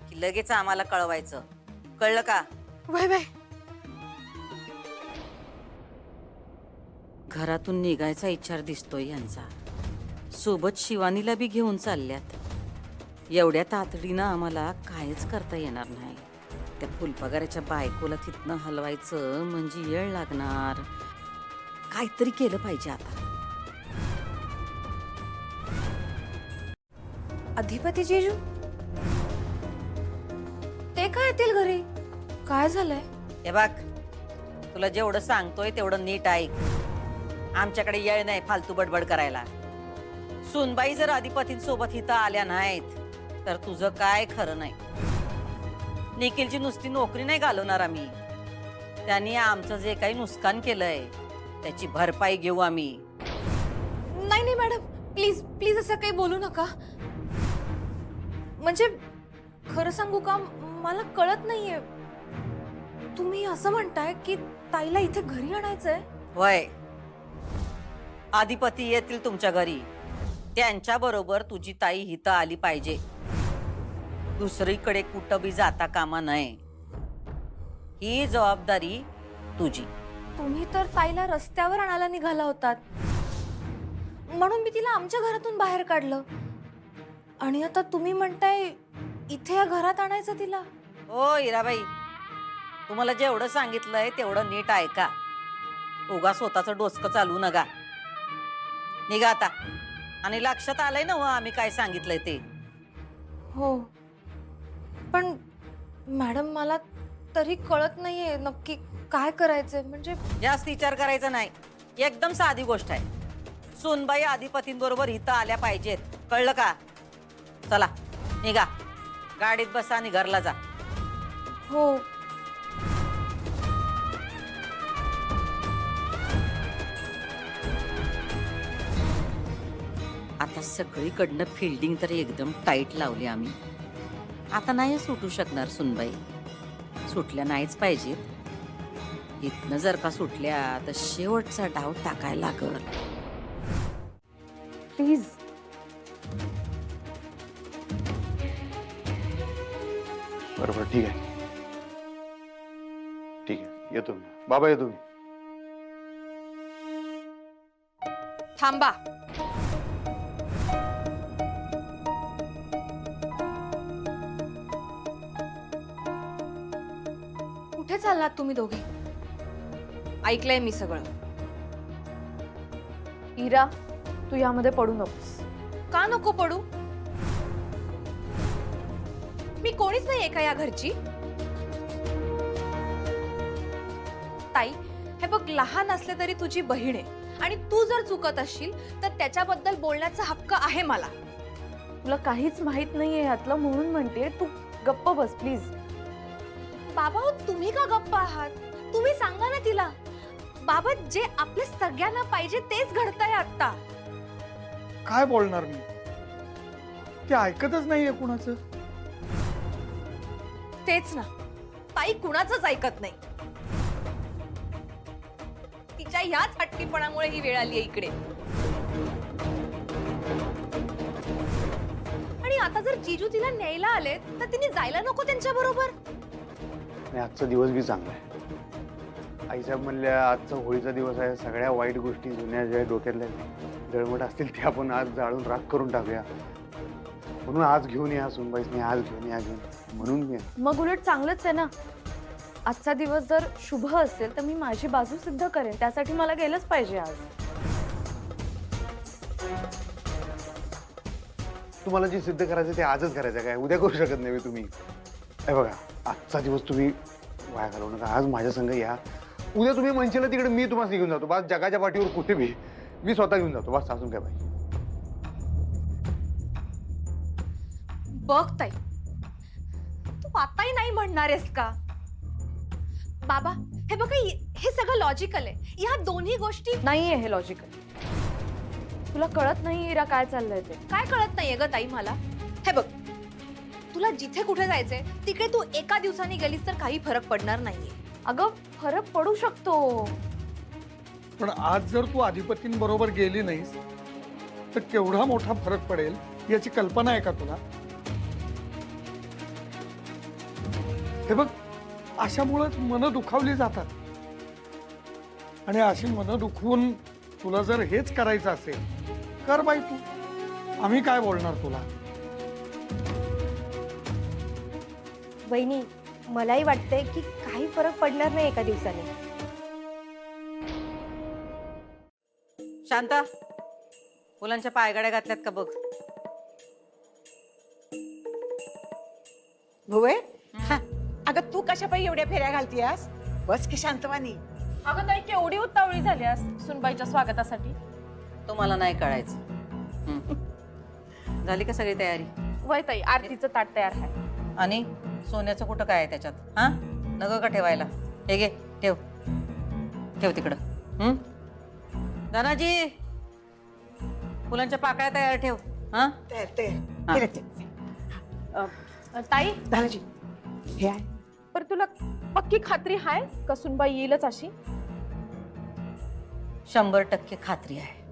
की लगेच आम्हाला कळवायचं, कळलं का? वय वय. घरातून निघायचा इच्छा दिसतोय यांचा. सोबत शिवानीला बी घेऊन चालल्यात. एवढ्या तातडीनं आम्हाला काहीच करता येणार नाही. त्या फुलपगाराच्या बायकोला तिथनं हलवायचं म्हणजे येळ लागणार. काहीतरी केलं पाहिजे आता. अधिपती जीजू ते काय येतील घरी? काय झालंय? हे बघ, तुला जेवढं सांगतोय तेवढं नीट ऐक. आमच्याकडे येळ नाही फालतू बडबड करायला. सुनबाई जर अधिपतींसोबत इथं आल्या नाहीत तर तुझं काय खरं नाही. निखिलची नुसती नोकरी नाही घालवणार आम्ही. त्यांनी आमचं जे काही नुकसान केलंय त्याची भरपाई घेऊ आम्ही. नाही नाही मॅडम, प्लीज प्लीज असं काही बोलू नका. म्हणजे खरं सांगू का, मला कळत नाहीये. तुम्ही असं म्हणताय की ताईला इथे घरी आणायचंय? होय, अधिपती येतील तुमच्या घरी. त्यांच्या बरोबर तुझी ताई इथं आली पाहिजे. दुसरीकडे कुठं बी जाता कामा नये. ही जबाबदारी तुझी. तुम्ही तर ताईला रस्त्यावर आणायला निघाला होतात, म्हणून मी तिला आमच्या घरातून बाहेर काढलं. आणि आता तुम्ही म्हणताय इथे या घरात आणायचं तिला? हो हिराबाई, तुम्हाला जेवढं सांगितलंय तेवढं नीट ऐका. उगा स्वतःचं डोसकं चालू नका. निघा आता. आणि लक्षात आलंय ना आम्ही काय सांगितलंय ते? हो, पण मॅडम मला तरी कळत नाहीये नक्की काय करायचंय. म्हणजे जास्त विचार करायचा नाही. एकदम साधी गोष्ट आहे. सुनबाई अधिपतींबरोबर इथं आल्या पाहिजेत, कळलं का? चला निघा, गाडीत बसा आणि घरला जा. हो. आता सगळीकडनं फिल्डिंग तर एकदम टाईट लावली आम्ही. आता नाही सुटू शकणार सुनबाई. सुटल्या नाहीच पाहिजेत. इथनं जर का सुटल्या तर शेवटचा डाव टाकायला लागल. प्लीज. बरोबर, ठीक आहे. ठीक आहे, येतो मी. बाबा येतो मी. थांबा. कुठे चाललात तुम्ही दोघे? ऐकलंय मी सगळं. इरा, तू यामध्ये पडू नकोस. का नको पडू? मी कोणीच नाहीये का या घरची? ताई, हे बघ, लहान असले तरी तुझी बहीण आहे. आणि तू जर चुकत असशील तर त्याच्याबद्दल बोलण्याचा हक्क आहे मला. तुला काहीच माहित नाहीये यातलं म्हणून म्हणते. तू गप्प बस प्लीज. बाबा, तुम्ही का गप्प आहात? तुम्ही सांगा ना तिला. बाबा, जे आपल्या सगळ्यांना पाहिजे तेच घडतंय आता. काय बोलणार मी? ते ऐकतच नाहीये कुणाचं. तेच ना, ताई कुणाचंच ऐकत नाही. तिच्या ह्याच हट्टीपणामुळे ही वेळ आली आहे इकडे. आणि आता जर जीजू तिला न्यायला आले तर तिने जायला नको त्यांच्या बरोबर? आणि आजचा दिवस बी चांगला आहे. आईसाहेब म्हणल्या आजचा होळीचा दिवस आहे. सगळ्या वाईट गोष्टी जुन्या ज्या डोक्यातल्या जळमट असतील ते आपण आज जाळून राख करून टाकूया. म्हणून आज घेऊन या सुनबाईसनी, आज घेऊन या म्हणून मी. मग उलट चांगलंच आहे ना. आजचा दिवस जर शुभ असेल तर मी माझी बाजू सिद्ध करेन. त्यासाठी मला गेलंच पाहिजे आज. तुम्हाला जे सिद्ध करायचं ते आजच करायचं. काय उद्या करू शकत नाही तुम्ही? हे बघा, आजचा दिवस तुम्ही वाया घालवू नका. आज माझ्या संग या. उद्या तुम्ही म्हणशील तिकडे मी तुम्हाला घेऊन जातो. बस जगाच्या पाठीवर कुठे मी स्वतः घेऊन जातो. बस अजून काय पाहिजे? बघ ताई, तू आताही नाही म्हणणार आहेस का? बाबा, हे बघा, हे सगळं लॉजिकल आहे. या दोन्ही गोष्टी नाहीये हे लॉजिकल. तुला कळत नाही इरा काय चाललंय ते? काय कळत नाहीये ग ताई मला? हे बघ, तुला जिथे कुठे जायचंय तिकडे तू एका दिवसाने गेलीस तर काही फरक पडणार नाहीये. अगं, फरक पडू शकतो. पण आज जर तू अधिपतींबरोबर गेली नाहीस तर केवढा मोठा फरक पडेल याची कल्पना आहे का तुला? हे बघ, अशामुळेच मनं दुखावली जातात. आणि अशी मनं दुखवून तुला जर हेच करायचं असेल कर बाई तू. आम्ही काय बोलणार तुला? वहिनी, मलाही वाटतंय की काही फरक पडणार नाही एका दिवसाने. शांता, मुलांच्या पायगाड्या घातल्यात का बघ. भुवे, हा, अगं तू कशा पायी एवढ्या फेऱ्या घालतीयास? बस की शांतवानी. अगं ताई केवढी उतावळी झालीस सुनबाईच्या स्वागतासाठी. तुम्हाला नाही कळायचं. झाली का सगळी तयारी? वय ताई, आरतीचं ताट तयार आहे. आणि सोन्याचं कुठं काय आहे त्याच्यात? हा, नग का ठेवायला? हे घे, ठेव ठेव तिकडं. धनाजी, फुलांच्या पाकळ्या तयार ठेव. हा, ताई, दादाजी हे आहे. पर तुला पक्की खात्री आहे का सुनबाई येईलच अशी? 100% खात्री आहे.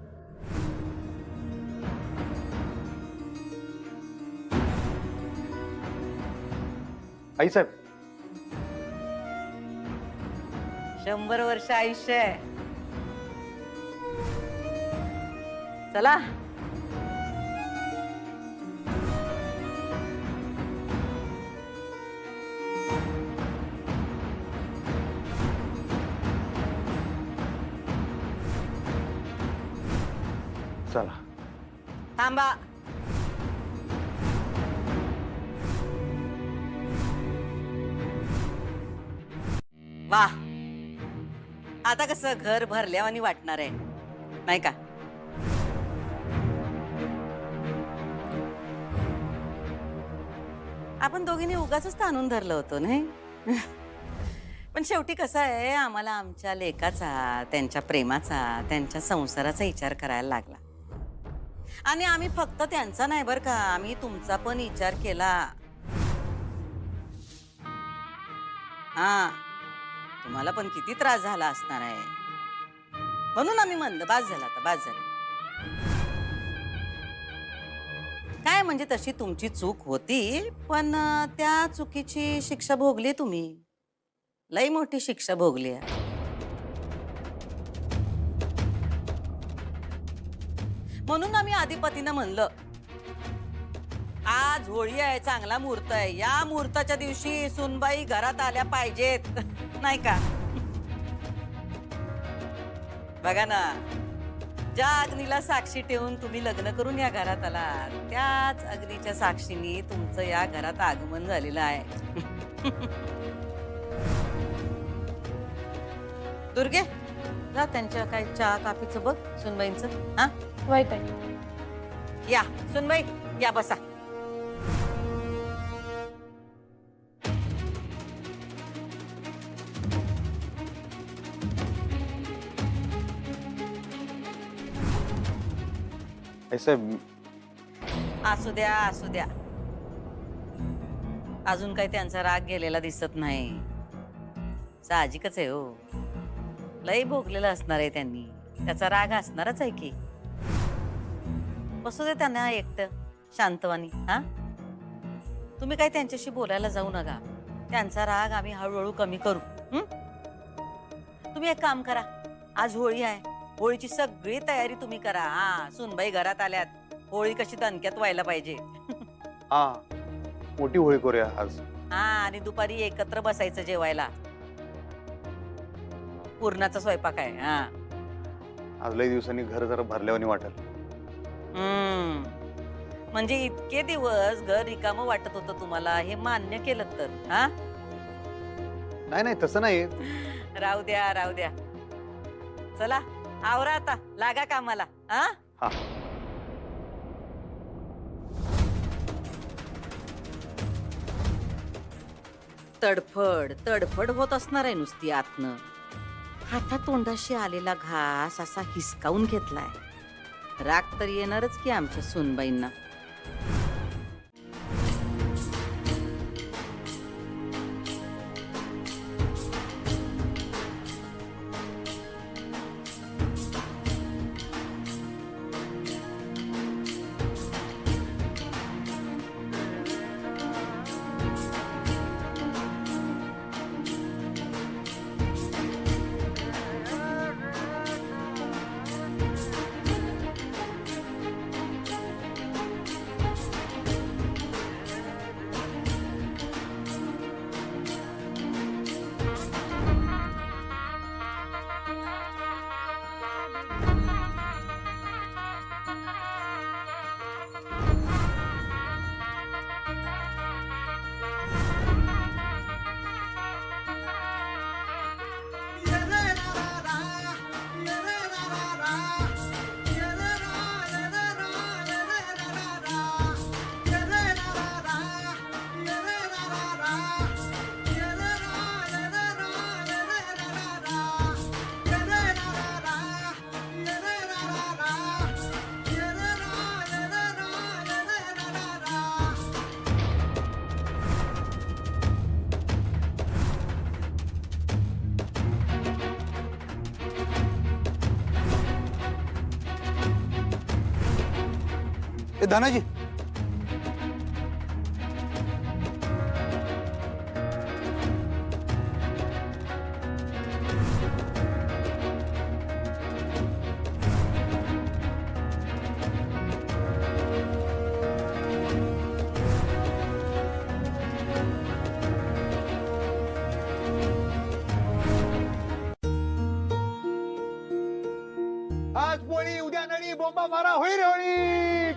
आई साहेब, 100 वर्ष आयुष्य आहे. चला. चला. थांबा. वा, आता कसं घर भरल्यावानी वाटणार आहे नाही का? आपण दोघींनी उगाच ताणून धरलं होतं नाही. पण शेवटी कसं आहे, आम्हाला आमच्या लेकाचा, त्यांच्या प्रेमाचा, त्यांच्या संसाराचा विचार करायला लागला. आणि आम्ही फक्त त्यांचा नाही बरं का, आम्ही तुमचा पण विचार केला. हा, तुम्हाला पण किती त्रास झाला असणार आहे, म्हणून आम्ही म्हणलं बास झाला, आता बास झाला. काय म्हणजे तशी तुमची चूक होती, पण त्या चुकीची शिक्षा भोगली तुम्ही. लई मोठी शिक्षा भोगली आहे. म्हणून आम्ही आधिपतीनं म्हणलं, आज होळी आहे, चांगला मुहूर्त आहे, या मुहूर्ताच्या दिवशी सुनबाई घरात आल्या पाहिजेत नाही का? बघा ना, ज्या अग्नीला साक्षी ठेवून तुम्ही लग्न करून या घरात आलात, त्याच अग्नीच्या साक्षीने तुमचं या घरात आगमन झालेलं आहे. दुर्गे, जा त्यांच्या काय चहा काफीचं बघ सुनबाईंचं. हा, वय ताई. या सुनबाई, या बसा. आई साहेब, असू द्या असू द्या. अजून काही त्यांचा राग गेलेला दिसत नाही. साहजिकच आहे हो, लई भोगलेलं असणार आहे त्यांनी, त्याचा राग असणारच आहे की. बसू दे त्यांना एकटं शांतवानी. हा, तुम्ही काही त्यांच्याशी बोलायला जाऊ नका. त्यांचा राग आम्ही हळूहळू कमी करू. तुम्ही एक काम करा, आज होळी आहे, होळीची सगळी तयारी तुम्ही करा. हा, सुनबाई घरात आल्यात, होळी कशी दणक्यात व्हायला पाहिजे. हा, मोठी होळी करूया आज. हा, आणि दुपारी एकत्र बसायचं जेवायला. पूर्णाचा स्वयंपाक आहे. हा, आज लई दिवसांनी घर जरा भरल्यावानी वाटेल. म्हणजे इतके दिवस घर रिकामं वाटत होतं तुम्हाला, हे मान्य केलं तर? हा, नाही नाही, तसं नाही. राहू द्या राहू द्या. चला आवरा आता, लागा कामाला. हा, हा. तडफड तडफड होत असणार आहे नुसती आतनं. हातातोंडाशी आलेला घास असा हिसकावून घेतलाय. राग तर येणारच की आमच्या सुनबाईंना. ए धनाजी आज पोळी उद्या नळी बोंबा मारा होई रे होळी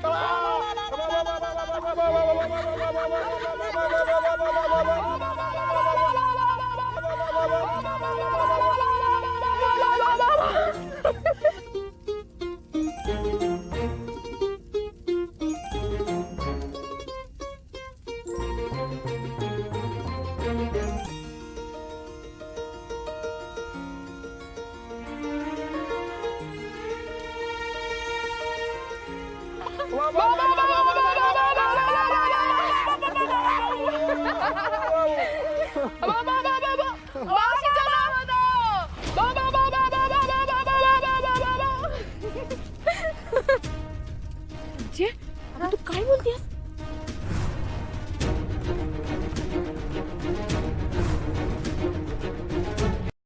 जे तू काय बोलतेस